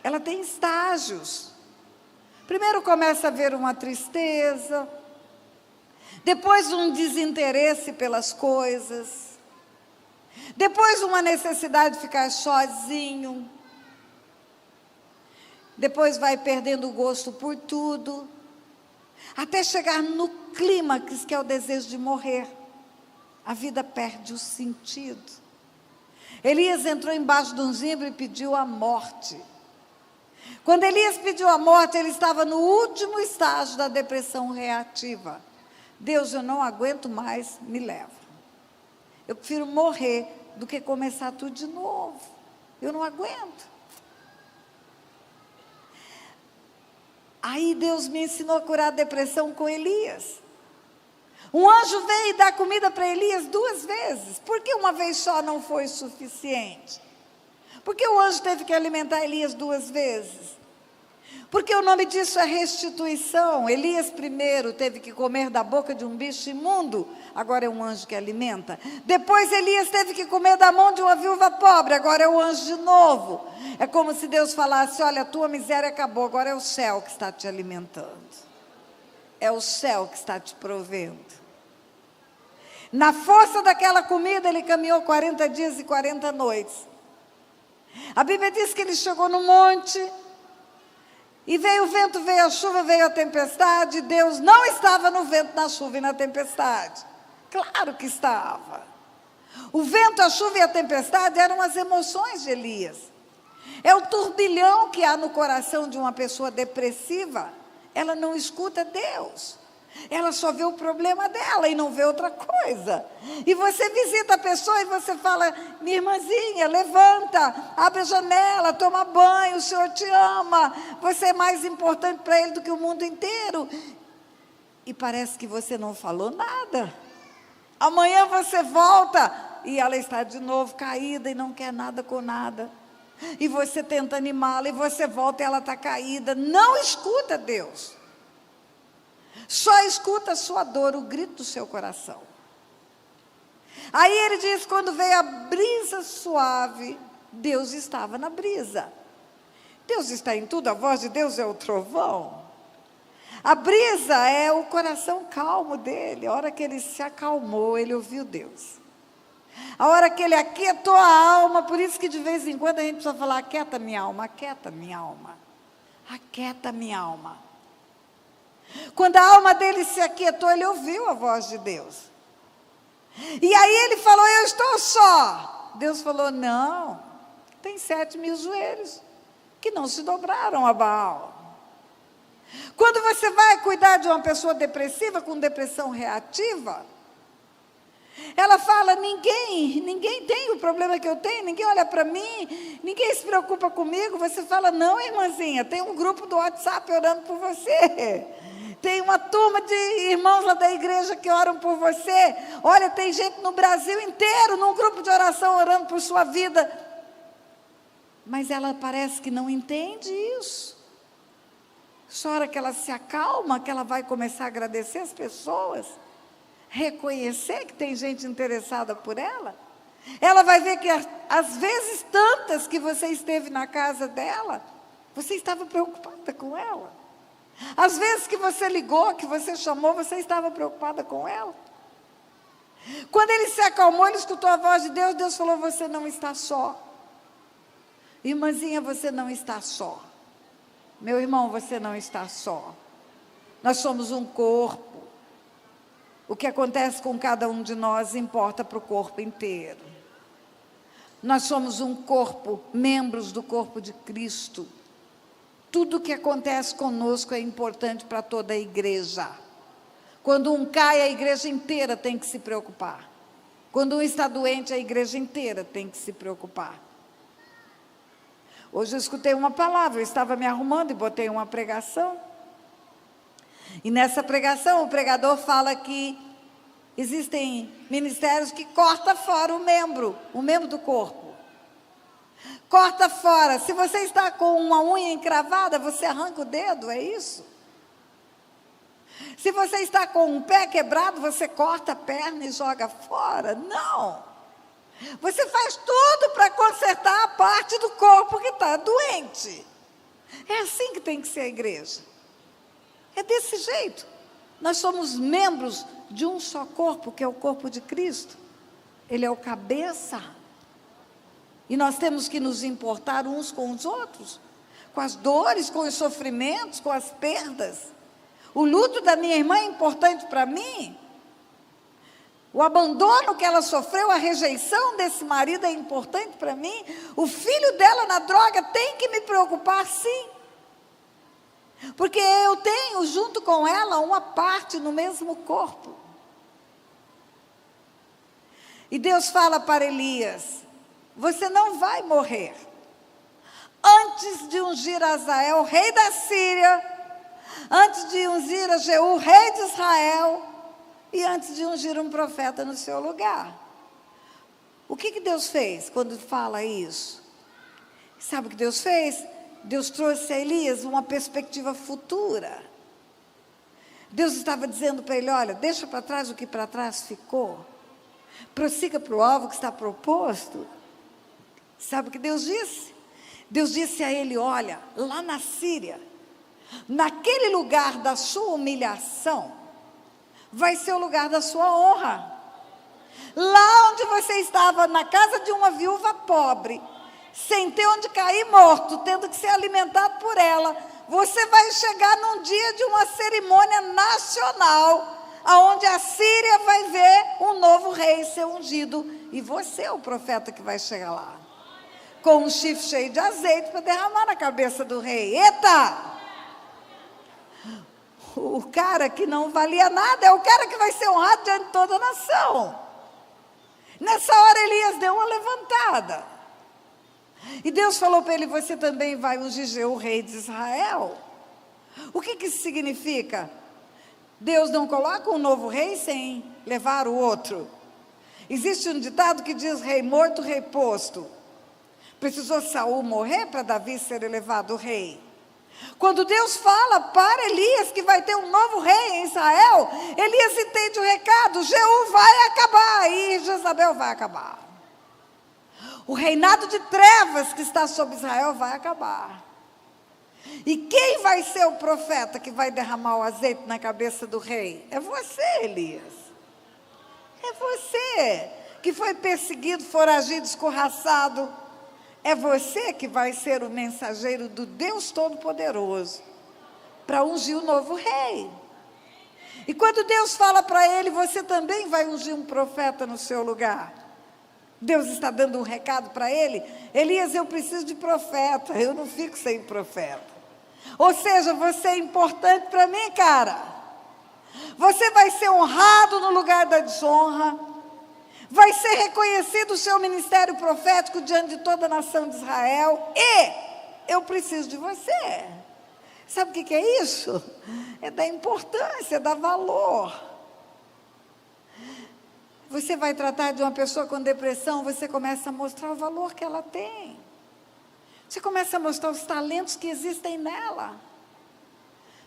ela tem estágios. Primeiro começa a haver uma tristeza, depois um desinteresse pelas coisas, depois uma necessidade de ficar sozinho, depois vai perdendo o gosto por tudo, até chegar no clímax, que é o desejo de morrer. A vida perde o sentido. Elias entrou embaixo de um zimbro e pediu a morte. Quando Elias pediu a morte, ele estava no último estágio da depressão reativa. Deus, eu não aguento mais, me leva. Eu prefiro morrer do que começar tudo de novo. Eu não aguento. Aí Deus me ensinou a curar a depressão com Elias. Um anjo veio dar comida para Elias 2 vezes. Por que uma vez só não foi suficiente? Por que o anjo teve que alimentar Elias 2 vezes? Porque o nome disso é restituição. Elias primeiro teve que comer da boca de um bicho imundo, agora é um anjo que alimenta. Depois Elias teve que comer da mão de uma viúva pobre, agora é o anjo de novo. É como se Deus falasse: olha, a tua miséria acabou, agora é o céu que está te alimentando. É o céu que está te provendo. Na força daquela comida ele caminhou 40 dias e 40 noites. A Bíblia diz que ele chegou no monte, e veio o vento, veio a chuva, veio a tempestade. Deus não estava no vento, na chuva e na tempestade. Claro que estava. O vento, a chuva e a tempestade eram as emoções de Elias. É o turbilhão que há no coração de uma pessoa depressiva. Ela não escuta Deus. Ela só vê o problema dela e não vê outra coisa. E você visita a pessoa e você fala: minha irmãzinha, levanta, abre a janela, toma banho, o Senhor te ama, você é mais importante para Ele do que o mundo inteiro. E parece que você não falou nada. Amanhã você volta e ela está de novo caída e não quer nada com nada. E você tenta animá-la e você volta e ela está caída. Não escuta Deus. Só escuta a sua dor, o grito do seu coração. Aí ele diz: quando veio a brisa suave, Deus estava na brisa. Deus está em tudo, a voz de Deus é o trovão. A brisa é o coração calmo dele. A hora que ele se acalmou, ele ouviu Deus. A hora que ele aquietou a alma, por isso que de vez em quando a gente precisa falar: aquieta minha alma, aquieta minha alma, aquieta minha alma. Quando a alma dele se aquietou, ele ouviu a voz de Deus. E aí ele falou: eu estou só. Deus falou: não, tem 7.000 joelhos que não se dobraram a Baal. Quando você vai cuidar de uma pessoa depressiva, com depressão reativa, ela fala: ninguém tem o problema que eu tenho, ninguém olha para mim, ninguém se preocupa comigo. Você fala: não, irmãzinha, tem um grupo do WhatsApp orando por você. Tem uma turma de irmãos lá da igreja que oram por você. Olha, tem gente no Brasil inteiro, num grupo de oração, orando por sua vida. Mas ela parece que não entende isso. Só hora que ela se acalma, que ela vai começar a agradecer as pessoas, reconhecer que tem gente interessada por ela. Ela vai ver que às vezes tantas que você esteve na casa dela, você estava preocupada com ela. Às vezes que você ligou, que você chamou, você estava preocupada com ela. Quando ele se acalmou, ele escutou a voz de Deus. Deus falou: você não está só. Irmãzinha, você não está só. Meu irmão, você não está só. Nós somos um corpo. O que acontece com cada um de nós importa para o corpo inteiro. Nós somos um corpo, membros do corpo de Cristo. Tudo o que acontece conosco é importante para toda a igreja. Quando um cai, a igreja inteira tem que se preocupar. Quando um está doente, a igreja inteira tem que se preocupar. Hoje eu escutei uma palavra, eu estava me arrumando e botei uma pregação. E nessa pregação, o pregador fala que existem ministérios que cortam fora o membro do corpo. Corta fora. Se você está com uma unha encravada, você arranca o dedo, é isso? Se você está com um pé quebrado, você corta a perna e joga fora? Não. Você faz tudo para consertar a parte do corpo que está doente. É assim que tem que ser a igreja. É desse jeito. Nós somos membros de um só corpo, que é o corpo de Cristo. Ele é o cabeça. E nós temos que nos importar uns com os outros, com as dores, com os sofrimentos, com as perdas. O luto da minha irmã é importante para mim. O abandono que ela sofreu, a rejeição desse marido é importante para mim. O filho dela na droga tem que me preocupar, sim. Porque eu tenho junto com ela uma parte no mesmo corpo. E Deus fala para Elias: você não vai morrer. Antes de ungir Azael, rei da Síria, antes de ungir a Jeú, rei de Israel, e antes de ungir um profeta no seu lugar. O que Deus fez quando fala isso? Sabe o que Deus fez? Deus trouxe a Elias uma perspectiva futura. Deus estava dizendo para ele: olha, deixa para trás o que para trás ficou. Prossiga para o alvo que está proposto. Sabe o que Deus disse? Deus disse a ele: olha, lá na Síria, naquele lugar da sua humilhação, vai ser o lugar da sua honra. Lá onde você estava, na casa de uma viúva pobre, sem ter onde cair morto, tendo que ser alimentado por ela, você vai chegar num dia de uma cerimônia nacional, aonde a Síria vai ver um novo rei ser ungido, e você é o profeta que vai chegar lá, com um chifre cheio de azeite para derramar na cabeça do rei. Eita! o cara que não valia nada, é o cara que vai ser honrado diante de toda a nação. Nessa hora Elias deu uma levantada. E Deus falou para ele: você também vai ungir o rei de Israel. O que isso significa? Deus não coloca um novo rei sem levar o outro. Existe um ditado que diz: rei morto, rei posto. Precisou Saul morrer para Davi ser elevado rei. Quando Deus fala para Elias que vai ter um novo rei em Israel, Elias entende o recado: Jeú vai acabar e Jezabel vai acabar. O reinado de trevas que está sobre Israel vai acabar. E quem vai ser o profeta que vai derramar o azeite na cabeça do rei? É você, Elias. É você que foi perseguido, foragido, escorraçado. É você que vai ser o mensageiro do Deus Todo-Poderoso para ungir o novo rei. E quando Deus fala para ele: você também vai ungir um profeta no seu lugar. Deus está dando um recado para ele: Elias, eu preciso de profeta, eu não fico sem profeta. Ou seja, você é importante para mim, cara. Você vai ser honrado no lugar da desonra. Vai ser reconhecido o seu ministério profético diante de toda a nação de Israel. E eu preciso de você. Sabe o que é isso? É dar importância, dar valor. Você vai tratar de uma pessoa com depressão, você começa a mostrar o valor que ela tem. Você começa a mostrar os talentos que existem nela.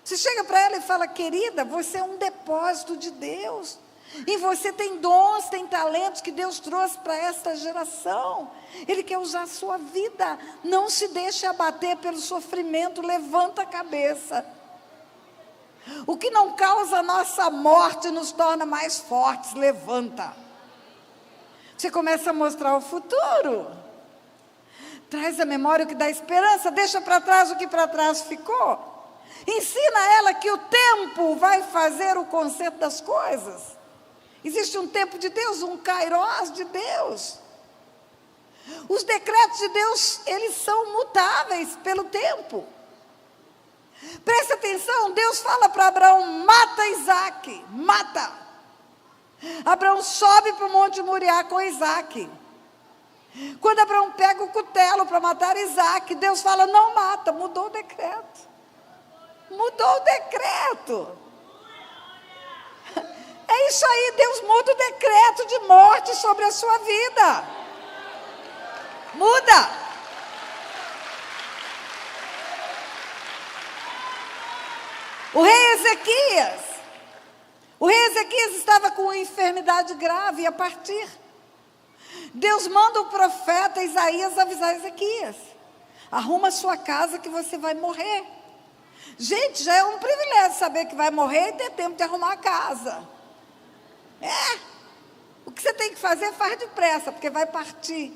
Você chega para ela e fala: querida, você é um depósito de Deus. E você tem dons, tem talentos que Deus trouxe para esta geração. Ele quer usar a sua vida. Não se deixe abater pelo sofrimento, levanta a cabeça. O que não causa a nossa morte nos torna mais fortes. Levanta. Você começa a mostrar o futuro. Traz à memória o que dá esperança. Deixa para trás o que para trás ficou. Ensina ela que o tempo vai fazer o conserto das coisas. Existe um tempo de Deus, um kairós de Deus. Os decretos de Deus, eles são mutáveis pelo tempo. Presta atenção, Deus fala para Abraão: mata Isaac, mata. Abraão sobe para o Monte Moriá com Isaac. Quando Abraão pega o cutelo para matar Isaac, Deus fala: não mata, mudou o decreto. Mudou o decreto. É isso aí, Deus muda o decreto de morte sobre a sua vida. Muda. O rei Ezequias estava com uma enfermidade grave, ia partir. Deus manda o profeta Isaías avisar Ezequias: arruma a sua casa que você vai morrer. Gente, já é um privilégio saber que vai morrer e ter tempo de arrumar a casa. O que você tem que fazer, faz depressa, porque vai partir.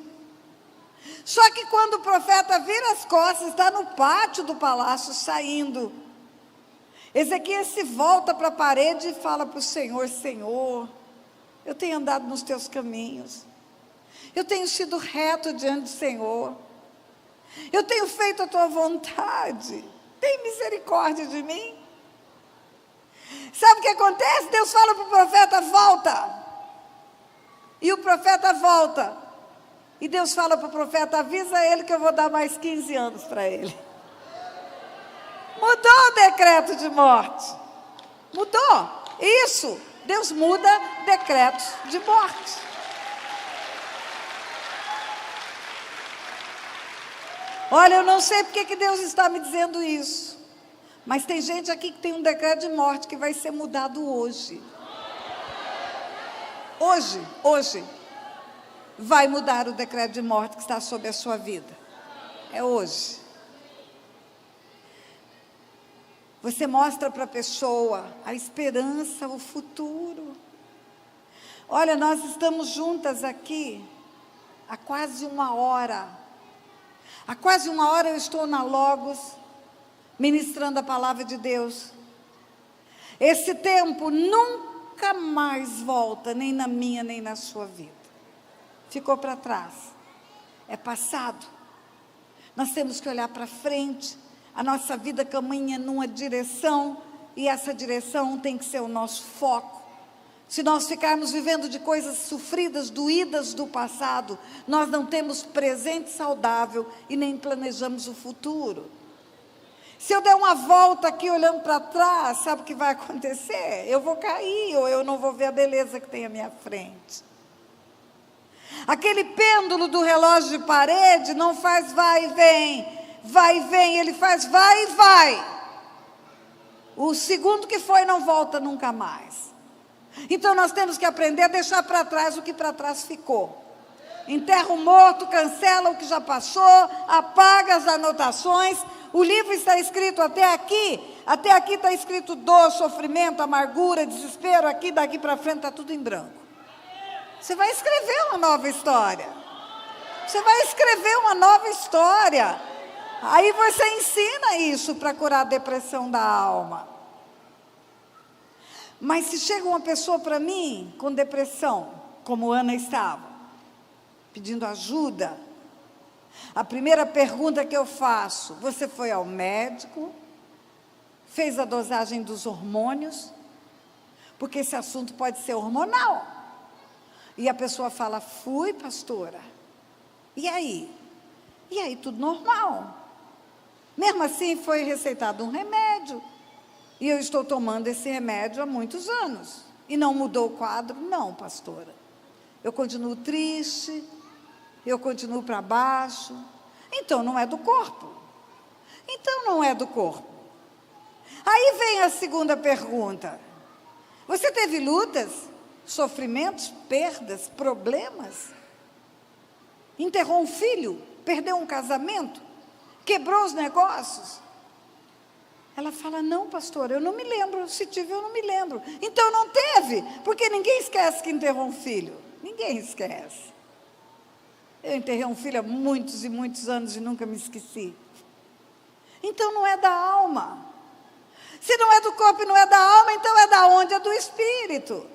Só que quando o profeta vira as costas, está no pátio do palácio saindo, Ezequias se volta para a parede e fala para o Senhor: Senhor, eu tenho andado nos teus caminhos, eu tenho sido reto diante do Senhor, eu tenho feito a tua vontade, tem misericórdia de mim. Sabe o que acontece? Deus fala para o profeta: volta. E o profeta volta. E Deus fala para o profeta: avisa ele que eu vou dar mais 15 anos para ele. Mudou o decreto de morte. Mudou. Isso. Deus muda decretos de morte. Olha, eu não sei porque que Deus está me dizendo isso. Mas tem gente aqui que tem um decreto de morte que vai ser mudado hoje. Hoje. Vai mudar o decreto de morte que está sobre a sua vida. É hoje. Você mostra para a pessoa a esperança, o futuro. Olha, nós estamos juntas aqui há quase 1 hora. Há quase 1 hora eu estou na Logos, ministrando a palavra de Deus. Esse tempo nunca mais volta, nem na minha, nem na sua vida. Ficou para trás. É passado. Nós temos que olhar para frente. A nossa vida caminha numa direção e essa direção tem que ser o nosso foco. Se nós ficarmos vivendo de coisas sofridas, doídas do passado, nós não temos presente saudável e nem planejamos o futuro. Se eu der uma volta aqui olhando para trás, sabe o que vai acontecer? Eu vou cair, ou eu não vou ver a beleza que tem à minha frente. Aquele pêndulo do relógio de parede não faz vai e vem, ele faz vai e vai. O segundo que foi não volta nunca mais. Então nós temos que aprender a deixar para trás o que para trás ficou. Enterra o morto, cancela o que já passou, apaga as anotações. O livro está escrito até aqui está escrito dor, sofrimento, amargura, desespero, daqui para frente está tudo em branco. Você vai escrever uma nova história. Você vai escrever uma nova história. Aí você ensina isso para curar a depressão da alma. Mas se chega uma pessoa para mim com depressão, como Ana estava, pedindo ajuda, a primeira pergunta que eu faço: você foi ao médico? Fez a dosagem dos hormônios? Porque esse assunto pode ser hormonal. E a pessoa fala: fui, pastora. E aí? E aí, tudo normal. Mesmo assim, foi receitado um remédio. E eu estou tomando esse remédio há muitos anos. E não mudou o quadro? Não, pastora. Eu continuo triste, eu continuo para baixo. Então não é do corpo. Então não é do corpo. Aí vem a segunda pergunta. Você teve lutas, sofrimentos, perdas, problemas? Enterrou um filho? Perdeu um casamento? Quebrou os negócios? Ela fala: não, pastor, eu não me lembro. Se tive, eu não me lembro. Então não teve, porque ninguém esquece que enterrou um filho. Ninguém esquece. Eu enterrei um filho há muitos e muitos anos e nunca me esqueci. Então não é da alma. Se não é do corpo e não é da alma, então é da onde? É do espírito.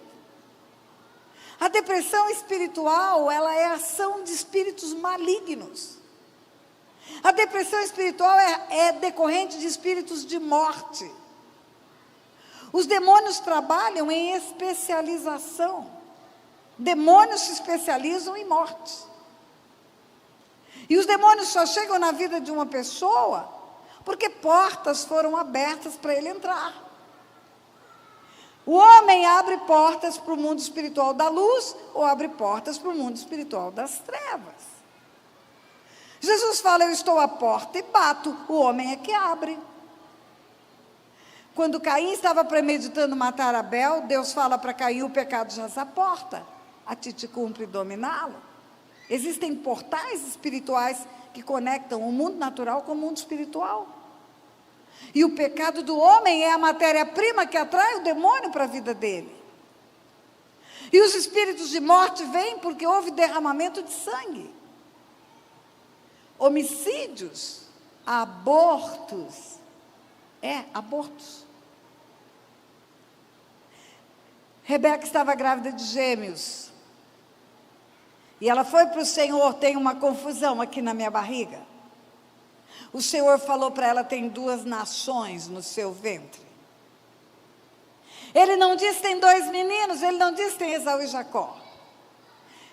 A depressão espiritual, ela é a ação de espíritos malignos. A depressão espiritual é decorrente de espíritos de morte. Os demônios trabalham em especialização. Demônios se especializam em morte. E os demônios só chegam na vida de uma pessoa porque portas foram abertas para ele entrar. O homem abre portas para o mundo espiritual da luz ou abre portas para o mundo espiritual das trevas. Jesus fala: eu estou à porta e bato. O homem é que abre. Quando Caim estava premeditando matar Abel, Deus fala para Caim: o pecado já está à porta, a ti te cumpre dominá-lo. Existem portais espirituais que conectam o mundo natural com o mundo espiritual. E o pecado do homem é a matéria-prima que atrai o demônio para a vida dele. E os espíritos de morte vêm porque houve derramamento de sangue. Homicídios, abortos. Abortos. Rebeca estava grávida de gêmeos. E ela foi para o Senhor: tem uma confusão aqui na minha barriga. O Senhor falou para ela: tem 2 nações no seu ventre. Ele não disse tem 2 meninos, ele não disse tem Esaú e Jacó.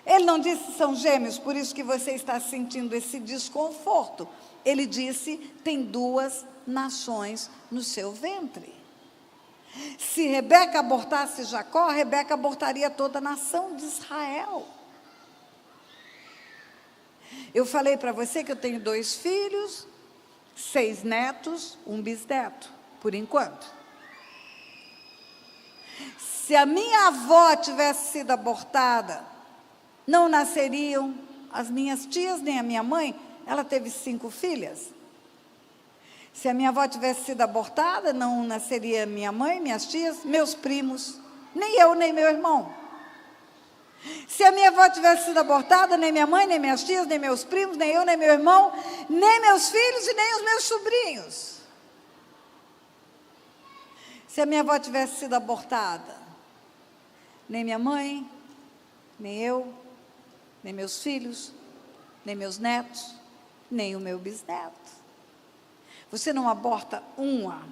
Ele não disse são gêmeos, por isso que você está sentindo esse desconforto. Ele disse tem 2 nações no seu ventre. Se Rebeca abortasse Jacó, Rebeca abortaria toda a nação de Israel. Eu falei para você que eu tenho 2 filhos, 6 netos, 1 bisneto, por enquanto. Se a minha avó tivesse sido abortada, não nasceriam as minhas tias, nem a minha mãe. Ela teve 5 filhas. Se a minha avó tivesse sido abortada, não nasceria minha mãe, minhas tias, meus primos, nem eu, nem meu irmão. Se a minha avó tivesse sido abortada, nem minha mãe, nem minhas tias, nem meus primos, nem eu, nem meu irmão, nem meus filhos e nem os meus sobrinhos. Se a minha avó tivesse sido abortada, nem minha mãe, nem eu, nem meus filhos, nem meus netos, nem o meu bisneto. Você não aborta uma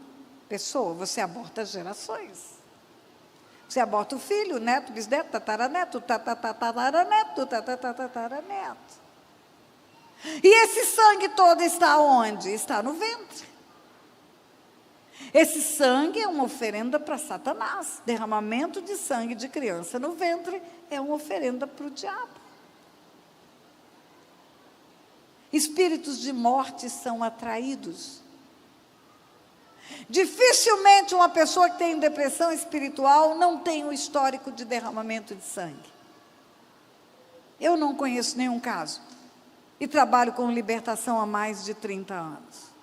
pessoa, você aborta gerações. Você aborta o filho, o neto, bisneto, tataraneto, tatataraneto, tatataraneto. E esse sangue todo está onde? Está no ventre. Esse sangue é uma oferenda para Satanás. Derramamento de sangue de criança no ventre é uma oferenda para o diabo. Espíritos de morte são atraídos. Dificilmente uma pessoa que tem depressão espiritual não tem um histórico de derramamento de sangue. Eu não conheço nenhum caso. E trabalho com libertação há mais de 30 anos.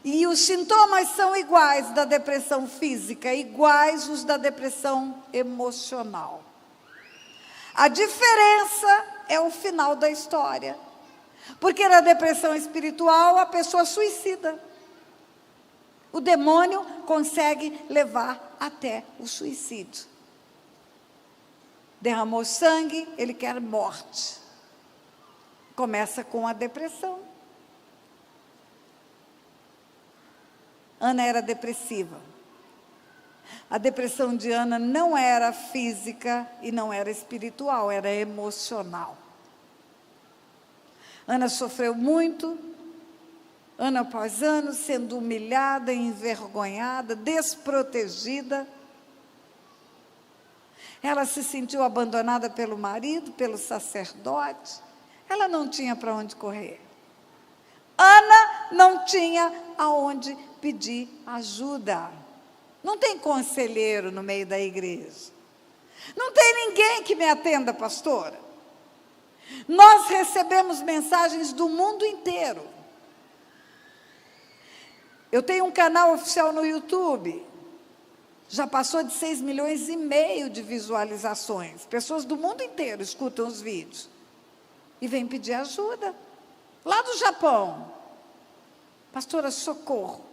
E os sintomas são iguais da depressão física, iguais os da depressão emocional. A diferença é o final da história. Porque na depressão espiritual a pessoa suicida. O demônio consegue levar até o suicídio. Derramou sangue, ele quer morte. Começa com a depressão. Ana era depressiva. A depressão de Ana não era física e não era espiritual, era emocional. Ana sofreu muito, ano após ano, sendo humilhada, envergonhada, desprotegida. Ela se sentiu abandonada pelo marido, pelo sacerdote. Ela não tinha para onde correr. Ana não tinha aonde pedir ajuda. Não tem conselheiro no meio da igreja. Não tem ninguém que me atenda, pastora. Nós recebemos mensagens do mundo inteiro. Eu tenho um canal oficial no YouTube. Já passou de 6,5 milhões de visualizações. Pessoas do mundo inteiro escutam os vídeos. E vêm pedir ajuda. Lá do Japão. Pastora, socorro.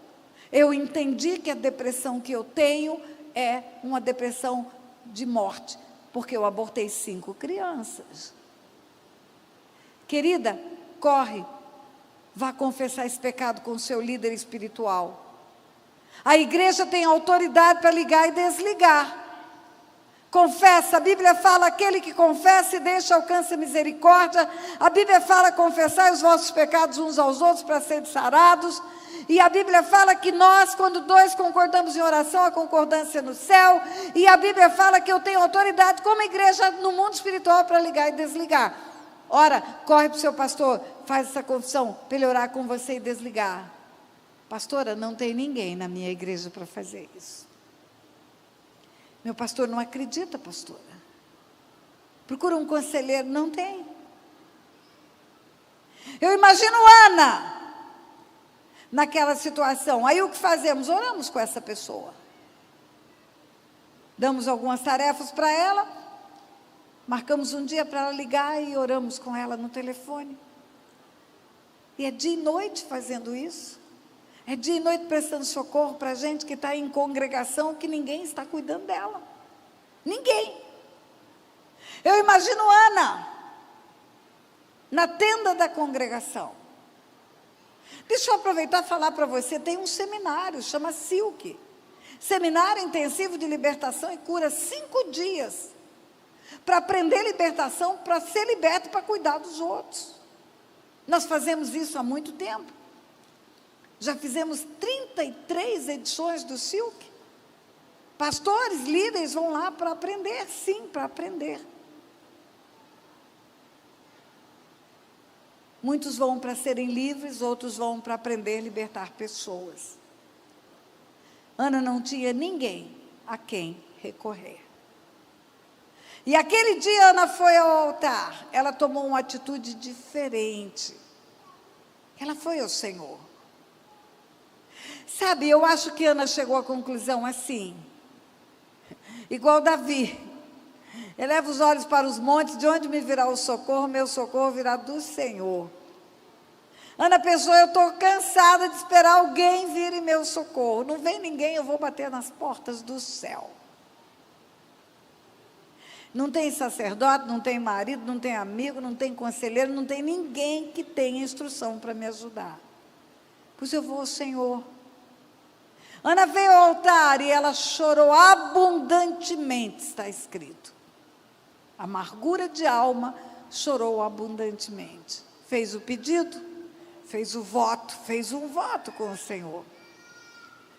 Eu entendi que a depressão que eu tenho é uma depressão de morte. Porque eu abortei 5 crianças. Querida, corre, vá confessar esse pecado com o seu líder espiritual. A igreja tem autoridade para ligar e desligar. Confessa, a Bíblia fala, aquele que confessa e deixa alcança a misericórdia. A Bíblia fala, confessai os vossos pecados uns aos outros para serem sarados. E a Bíblia fala que nós, quando 2 concordamos em oração, a concordância no céu. E a Bíblia fala que eu tenho autoridade como igreja no mundo espiritual para ligar e desligar. Ora, corre para o seu pastor, faz essa confissão, para ele orar com você e desligar. Pastora, não tem ninguém na minha igreja para fazer isso. Meu pastor não acredita, pastora. Procura um conselheiro, não tem. Eu imagino Ana, naquela situação. Aí o que fazemos? Oramos com essa pessoa. Damos algumas tarefas para ela. Marcamos um dia para ela ligar e oramos com ela no telefone. E é dia e noite fazendo isso. É dia e noite prestando socorro para gente que está em congregação, que ninguém está cuidando dela. Ninguém. Eu imagino Ana, na tenda da congregação. Deixa eu aproveitar e falar para você, tem um seminário, chama Silk. Seminário Intensivo de Libertação e Cura, 5 dias. Para aprender libertação, para ser liberto, para cuidar dos outros. Nós fazemos isso há muito tempo. Já fizemos 33 edições do Silk. Pastores, líderes vão lá para aprender, sim, para aprender. Muitos vão para serem livres, outros vão para aprender a libertar pessoas. Ana não tinha ninguém a quem recorrer. E aquele dia Ana foi ao altar, ela tomou uma atitude diferente. Ela foi ao Senhor. Sabe, eu acho que Ana chegou à conclusão assim, igual Davi. Eleva os olhos para os montes, de onde me virá o socorro? Meu socorro virá do Senhor. Ana pensou, eu estou cansada de esperar alguém vir em meu socorro. Não vem ninguém, eu vou bater nas portas do céu. Não tem sacerdote, não tem marido, não tem amigo, não tem conselheiro, não tem ninguém que tenha instrução para me ajudar. Pois eu vou ao Senhor. Ana veio ao altar e ela chorou abundantemente, está escrito. Amargura de alma, chorou abundantemente. Fez o pedido, fez um voto com o Senhor.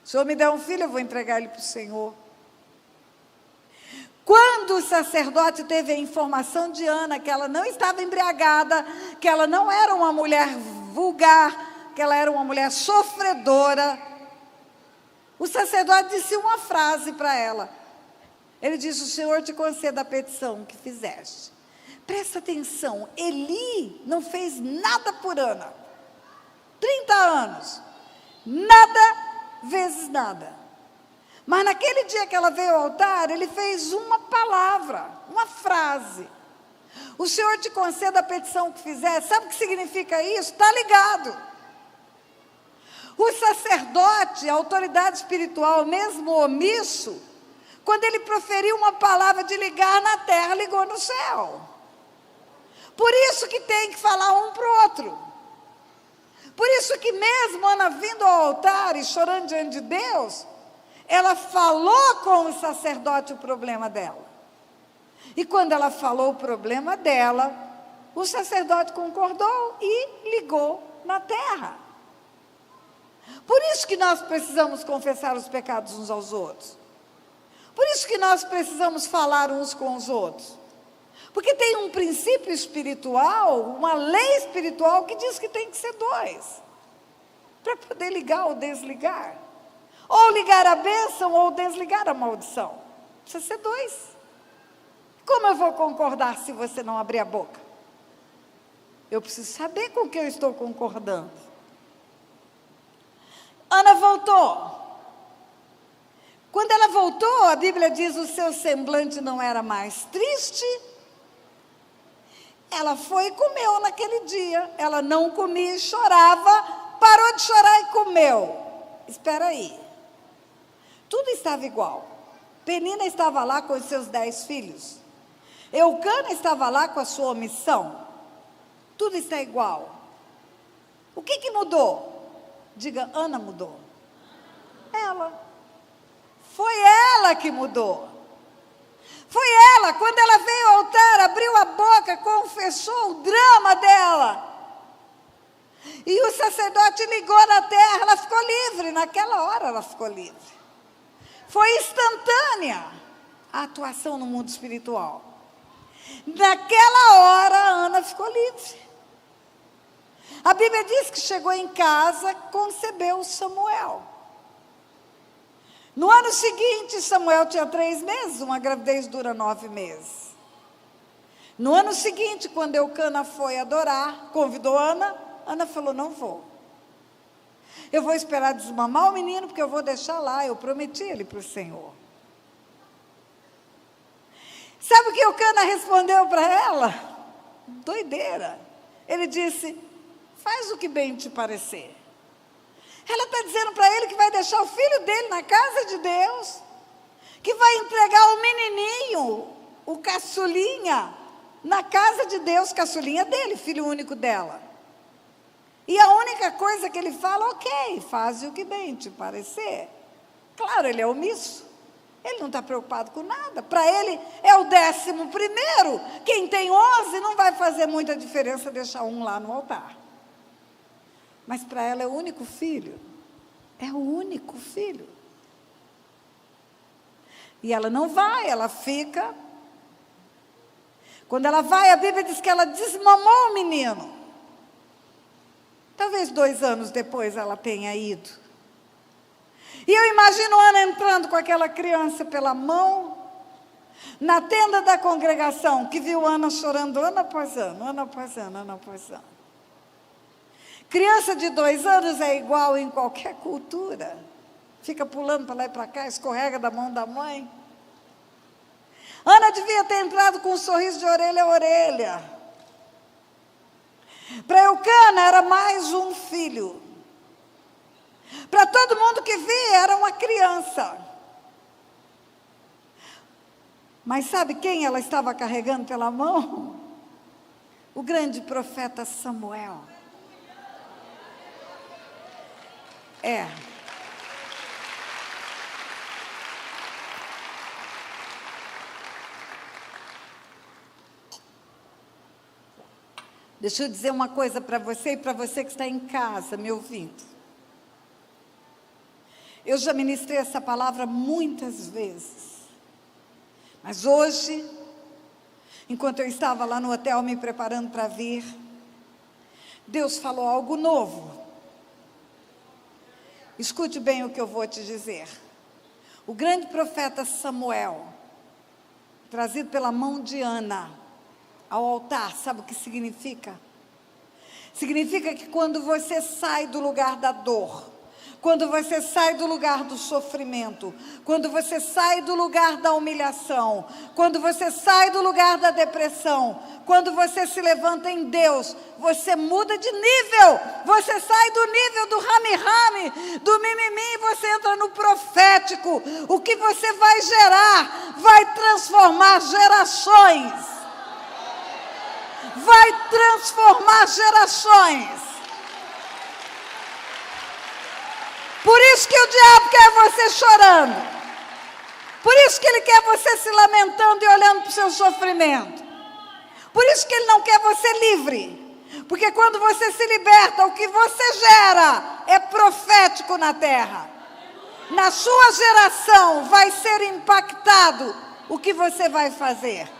O Senhor me der um filho, eu vou entregar ele para o Senhor. Quando o sacerdote teve a informação de Ana, que ela não estava embriagada, que ela não era uma mulher vulgar, que ela era uma mulher sofredora, o sacerdote disse uma frase para ela. Ele disse: o Senhor te conceda a petição que fizeste. Presta atenção, Eli não fez nada por Ana. 30 anos, nada vezes nada. Mas naquele dia que ela veio ao altar, ele fez uma palavra, uma frase. O Senhor te conceda a petição que fizer. Sabe o que significa isso? Está ligado. O sacerdote, a autoridade espiritual, mesmo omisso, quando ele proferiu uma palavra de ligar na terra, ligou no céu. Por isso que tem que falar um para o outro. Por isso que mesmo Ana vindo ao altar e chorando diante de Deus, ela falou com o sacerdote o problema dela. E quando ela falou o problema dela, o sacerdote concordou e ligou na terra. Por isso que nós precisamos confessar os pecados uns aos outros. Por isso que nós precisamos falar uns com os outros. Porque tem um princípio espiritual, uma lei espiritual que diz que tem que ser dois. Para poder ligar ou desligar. Ou ligar a bênção ou desligar a maldição. Precisa ser dois. Como eu vou concordar se você não abrir a boca? Eu preciso saber com o que eu estou concordando. Ana voltou. Quando ela voltou, a Bíblia diz que o seu semblante não era mais triste. Ela foi e comeu naquele dia. Ela não comia e chorava, parou de chorar e comeu. Espera aí. Tudo estava igual. Penina estava lá com os seus 10 filhos. Eucana estava lá com a sua omissão. Tudo está igual. O que mudou? Diga, Ana mudou. Ela. Foi ela que mudou. Foi ela, quando ela veio ao altar, abriu a boca, confessou o drama dela. E o sacerdote ligou na terra, ela ficou livre. Naquela hora ela ficou livre. Foi instantânea a atuação no mundo espiritual. Naquela hora, Ana ficou livre. A Bíblia diz que chegou em casa, concebeu Samuel. No ano seguinte, Samuel tinha 3 meses, uma gravidez dura 9 meses. No ano seguinte, quando Eucana foi adorar, convidou Ana, Ana falou: não vou. Eu vou esperar desmamar o menino, porque eu vou deixar lá, eu prometi ele para o Senhor. Sabe o que Eucana respondeu para ela? Doideira. Ele disse: faz o que bem te parecer. Ela está dizendo para ele que vai deixar o filho dele na casa de Deus, que vai entregar o menininho, o caçulinha, na casa de Deus, caçulinha dele, filho único dela. E a única coisa que ele fala: ok, faz o que bem te parecer. Claro, ele é omisso. Ele não está preocupado com nada. Para ele é o 11º. Quem tem 11 não vai fazer muita diferença deixar um lá no altar. Mas para ela é o único filho. É o único filho. E ela não vai, ela fica. Quando ela vai, a Bíblia diz que ela desmamou o menino. Talvez 2 anos depois ela tenha ido. E eu imagino Ana entrando com aquela criança pela mão, na tenda da congregação, que viu Ana chorando ano após ano, ano após ano, ano após ano. Criança de 2 anos é igual em qualquer cultura. Fica pulando para lá e para cá, escorrega da mão da mãe. Ana devia ter entrado com um sorriso de orelha a orelha. Para Eucana era mais um filho. Para todo mundo que via era uma criança. Mas sabe quem ela estava carregando pela mão? O grande profeta Samuel. Deixa eu dizer uma coisa para você e para você que está em casa me ouvindo. Eu já ministrei essa palavra muitas vezes, mas hoje, enquanto eu estava lá no hotel me preparando para vir, Deus falou algo novo. Escute bem o que eu vou te dizer. O grande profeta Samuel, trazido pela mão de Ana ao altar, sabe o que significa? Significa que quando você sai do lugar da dor, quando você sai do lugar do sofrimento, quando você sai do lugar da humilhação, quando você sai do lugar da depressão, quando você se levanta em Deus, você muda de nível, você sai do nível do rame-rame, do mimimi, e você entra no profético. O que você vai gerar vai transformar gerações. Vai transformar gerações. Por isso que o diabo quer você chorando. Por isso que ele quer você se lamentando e olhando para o seu sofrimento. Por isso que ele não quer você livre. Porque quando você se liberta, o que você gera é profético na terra. Na sua geração vai ser impactado o que você vai fazer.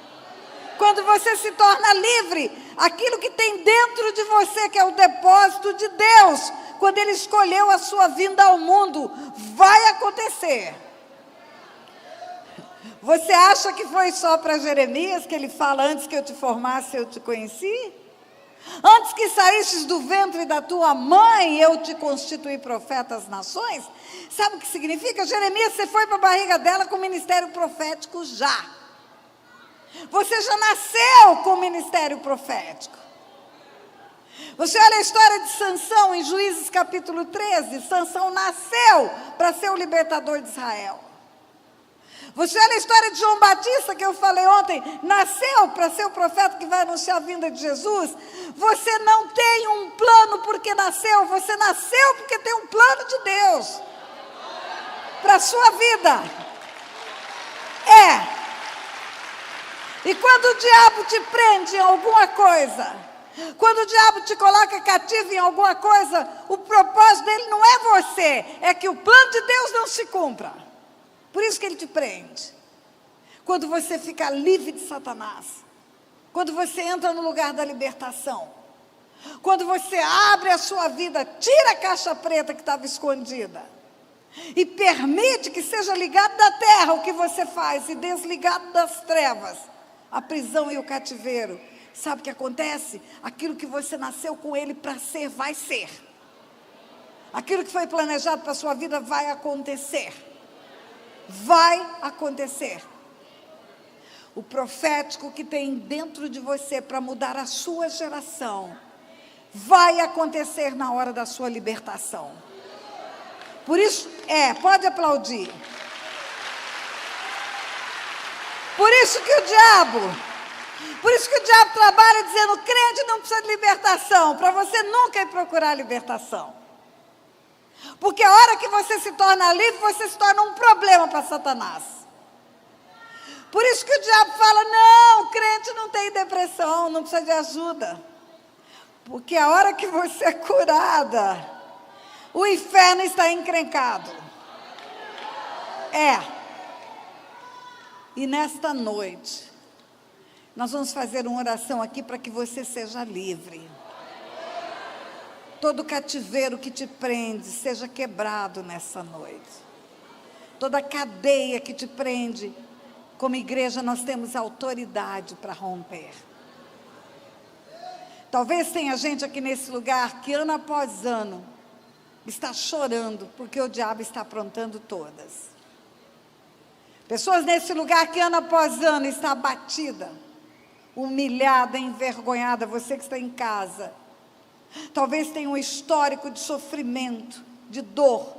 Quando você se torna livre, aquilo que tem dentro de você, que é o depósito de Deus, quando Ele escolheu a sua vinda ao mundo, vai acontecer. Você acha que foi só para Jeremias que ele fala: antes que eu te formasse, eu te conheci? Antes que saístes do ventre da tua mãe, eu te constituí profeta às nações? Sabe o que significa? Jeremias, você foi para a barriga dela com o ministério profético já. Você já nasceu com o ministério profético. Você olha a história de Sansão em Juízes capítulo 13. Sansão nasceu para ser o libertador de Israel. Você olha a história de João Batista, que eu falei ontem, nasceu para ser o profeta que vai anunciar a vinda de Jesus. Você não tem um plano porque nasceu, você nasceu porque tem um plano de Deus para a sua vida. E quando o diabo te prende em alguma coisa, quando o diabo te coloca cativo em alguma coisa, o propósito dele não é você, é que o plano de Deus não se cumpra. Por isso que ele te prende. Quando você fica livre de Satanás, quando você entra no lugar da libertação, quando você abre a sua vida, tira a caixa preta que estava escondida e permite que seja ligado da terra o que você faz e desligado das trevas, a prisão e o cativeiro. Sabe o que acontece? Aquilo que você nasceu com ele para ser, vai ser. Aquilo que foi planejado para a sua vida vai acontecer. Vai acontecer. O profético que tem dentro de você para mudar a sua geração vai acontecer na hora da sua libertação. Por isso, pode aplaudir. Por isso que o diabo trabalha dizendo: crente não precisa de libertação, para você nunca ir procurar libertação. Porque a hora que você se torna livre, você se torna um problema para Satanás. Por isso que o diabo fala: não, crente não tem depressão, não precisa de ajuda. Porque a hora que você é curada, o inferno está encrencado. E nesta noite, nós vamos fazer uma oração aqui para que você seja livre. Todo cativeiro que te prende seja quebrado nessa noite. Toda cadeia que te prende, como igreja nós temos autoridade para romper. Talvez tenha gente aqui nesse lugar que ano após ano está chorando porque o diabo está aprontando todas. Pessoas nesse lugar que ano após ano está abatida, humilhada, envergonhada. Você que está em casa, talvez tenha um histórico de sofrimento, de dor,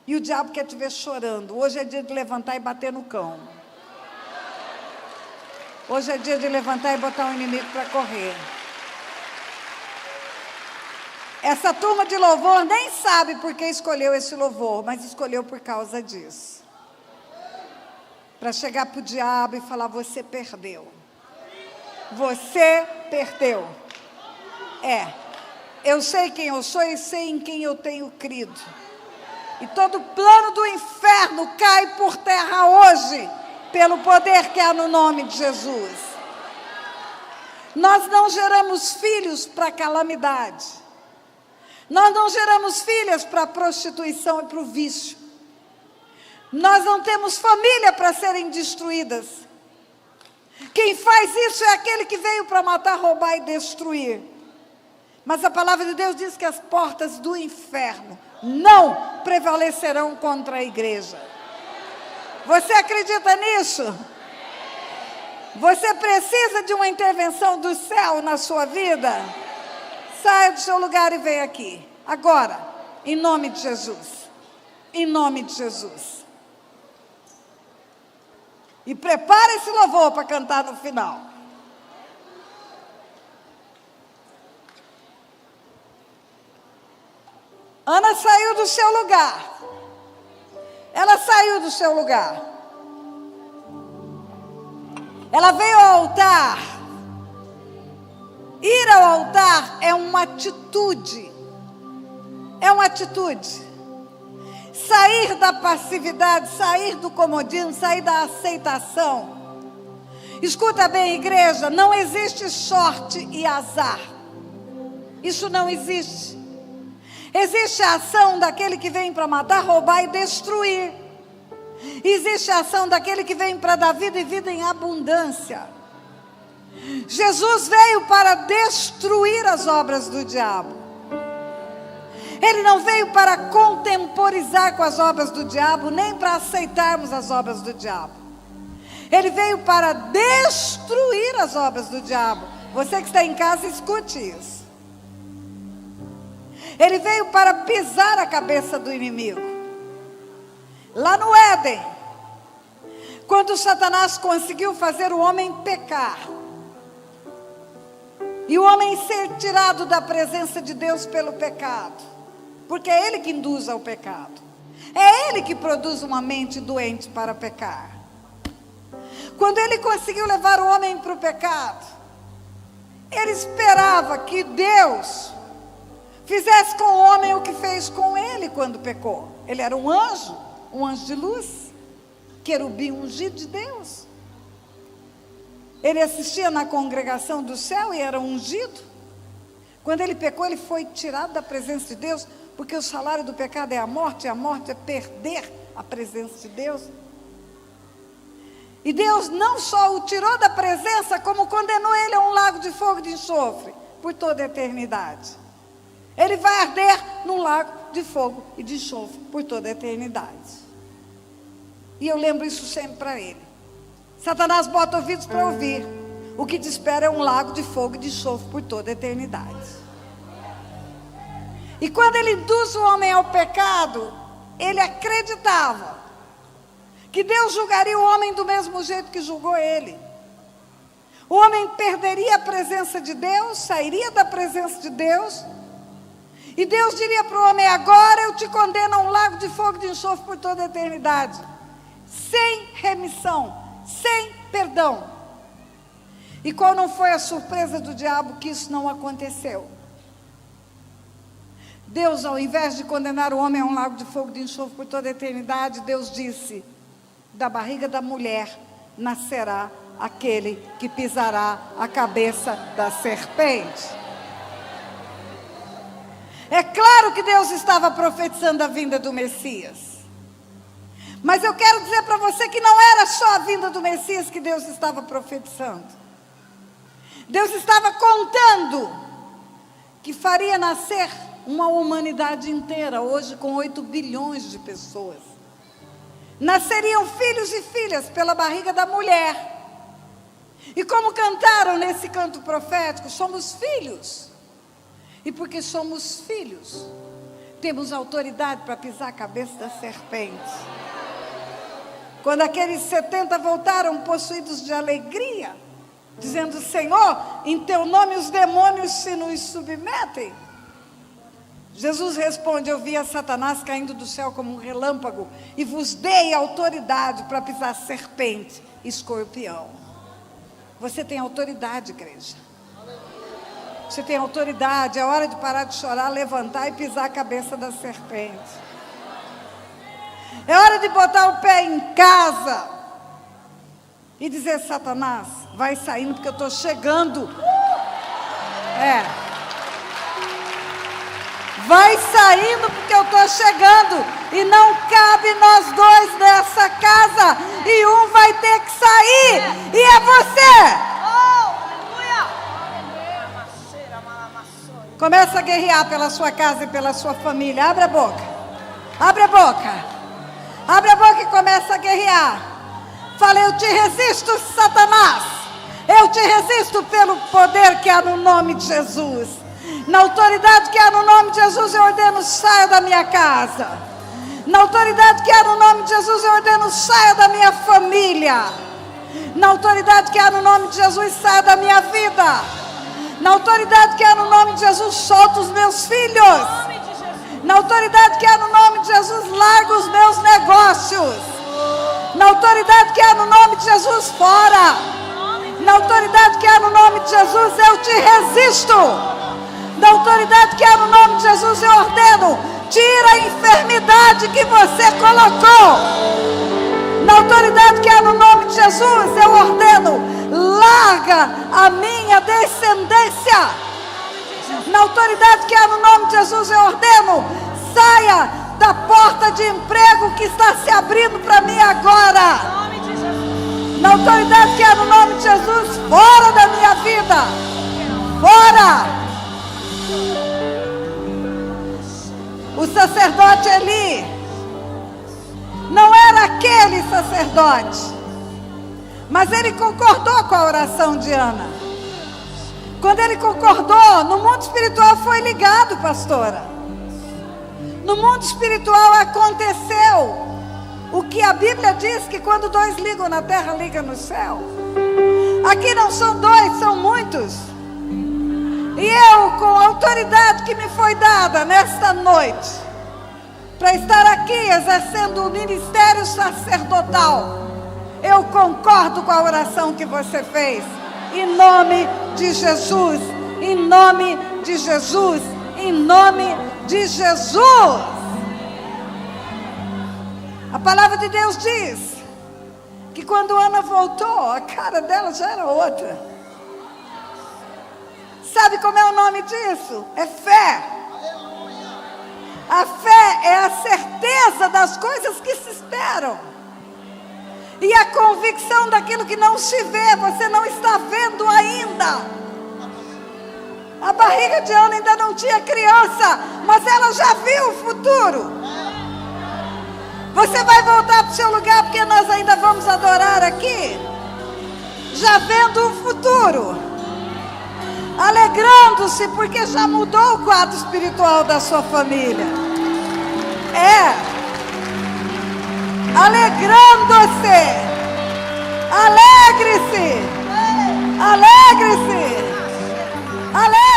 e o diabo quer te ver chorando. Hoje é dia de levantar e bater no cão. Hoje é dia de levantar e botar o inimigo para correr. Essa turma de louvor nem sabe por que escolheu esse louvor, mas escolheu por causa disso. Para chegar para o diabo e falar: você perdeu. Você perdeu. Eu sei quem eu sou e sei em quem eu tenho crido. E todo plano do inferno cai por terra hoje, pelo poder que há no nome de Jesus. Nós não geramos filhos para calamidade. Nós não geramos filhas para a prostituição e para o vício. Nós não temos família para serem destruídas. Quem faz isso é aquele que veio para matar, roubar e destruir. Mas a palavra de Deus diz que as portas do inferno não prevalecerão contra a igreja. Você acredita nisso? Você precisa de uma intervenção do céu na sua vida? Saia do seu lugar e venha aqui. Agora, em nome de Jesus. Em nome de Jesus. E prepare esse louvor para cantar no final. Ana saiu do seu lugar. Ela saiu do seu lugar. Ela veio ao altar. Ir ao altar é uma atitude. É uma atitude. Sair da passividade, sair do comodismo, sair da aceitação. Escuta bem, igreja, não existe sorte e azar. Isso não existe. Existe a ação daquele que vem para matar, roubar e destruir. Existe a ação daquele que vem para dar vida e vida em abundância. Jesus veio para destruir as obras do diabo. Ele não veio para contemporizar com as obras do diabo, nem para aceitarmos as obras do diabo. Ele veio para destruir as obras do diabo. Você que está em casa, escute isso. Ele veio para pisar a cabeça do inimigo. Lá no Éden, quando Satanás conseguiu fazer o homem pecar, e o homem ser tirado da presença de Deus pelo pecado, porque é ele que induz ao pecado, é ele que produz uma mente doente para pecar. Quando ele conseguiu levar o homem para o pecado, ele esperava que Deus fizesse com o homem o que fez com ele quando pecou. Ele era um anjo de luz, querubim ungido de Deus. Ele assistia na congregação do céu e era ungido. Quando ele pecou, ele foi tirado da presença de Deus, porque o salário do pecado é a morte, e a morte é perder a presença de Deus. E Deus não só o tirou da presença, como condenou ele a um lago de fogo e de enxofre, por toda a eternidade. Ele vai arder num lago de fogo e de enxofre por toda a eternidade. E eu lembro isso sempre para ele. Satanás bota ouvidos para ouvir. O que te espera é um lago de fogo e de enxofre por toda a eternidade. E quando ele induz o homem ao pecado, ele acreditava que Deus julgaria o homem do mesmo jeito que julgou ele. O homem perderia a presença de Deus, sairia da presença de Deus, e Deus diria para o homem: agora eu te condeno a um lago de fogo e de enxofre por toda a eternidade, sem remissão, sem perdão. E qual não foi a surpresa do diabo que isso não aconteceu? Deus, ao invés de condenar o homem a um lago de fogo e de enxofre por toda a eternidade, Deus disse: da barriga da mulher nascerá aquele que pisará a cabeça da serpente. É claro que Deus estava profetizando a vinda do Messias. Mas eu quero dizer para você que não era só a vinda do Messias que Deus estava profetizando. Deus estava contando que faria nascer uma humanidade inteira, hoje com 8 bilhões de pessoas. Nasceriam filhos e filhas pela barriga da mulher. E como cantaram nesse canto profético, somos filhos. E porque somos filhos, temos autoridade para pisar a cabeça da serpente. Quando aqueles 70 voltaram possuídos de alegria, dizendo: Senhor, em teu nome os demônios se nos submetem. Jesus responde: eu vi a Satanás caindo do céu como um relâmpago, e vos dei autoridade para pisar serpente e escorpião. Você tem autoridade, igreja. Você tem autoridade, é hora de parar de chorar, levantar e pisar a cabeça da serpente. É hora de botar o pé em casa e dizer: Satanás, vai saindo porque eu estou chegando. Vai saindo porque eu estou chegando. E não cabe nós dois nessa casa. E um vai ter que sair. E é você. Começa a guerrear pela sua casa e pela sua família. Abre a boca. Abre a boca. Abre a boca e começa a guerrear. Fala: eu te resisto, Satanás. Eu te resisto pelo poder que há no nome de Jesus. Na autoridade que há no nome de Jesus, eu ordeno: saia da minha casa. Na autoridade que há no nome de Jesus, eu ordeno: saia da minha família. Na autoridade que há no nome de Jesus, saia da minha vida. Na autoridade que há no nome de Jesus, solta os meus filhos. Na autoridade que há no nome de Jesus, larga os meus negócios. Na autoridade que há no nome de Jesus, fora. Na autoridade que há no nome de Jesus, eu te resisto. Na autoridade que há no nome de Jesus, eu ordeno: tira a enfermidade que você colocou. Na autoridade que há no nome de Jesus, eu ordeno: larga a minha descendência. Na autoridade que há no nome de Jesus, eu ordeno: saia da porta de emprego que está se abrindo para mim agora. Na autoridade que há no nome de Jesus, fora da minha vida. Fora. O sacerdote Eli não era aquele sacerdote, mas ele concordou com a oração de Ana. Quando ele concordou, no mundo espiritual foi ligado, pastora. No mundo espiritual aconteceu o que a Bíblia diz, que quando dois ligam na terra, liga no céu. Aqui não são dois, são muitos. E eu, com a autoridade que me foi dada nesta noite, para estar aqui exercendo o ministério sacerdotal, eu concordo com a oração que você fez. Em nome de Jesus, em nome de Jesus, em nome de Jesus. A palavra de Deus diz que quando Ana voltou, a cara dela já era outra. Sabe como é o nome disso? É fé. A fé é a certeza das coisas que se esperam. E a convicção daquilo que não se vê, você não está vendo ainda. A barriga de Ana ainda não tinha criança, mas ela já viu o futuro. Você vai voltar para o seu lugar, porque nós ainda vamos adorar aqui, já vendo o futuro. Alegrando-se, porque já mudou o quadro espiritual da sua família. Alegrando-se. Alegre-se. Alegre-se. Alegre-se.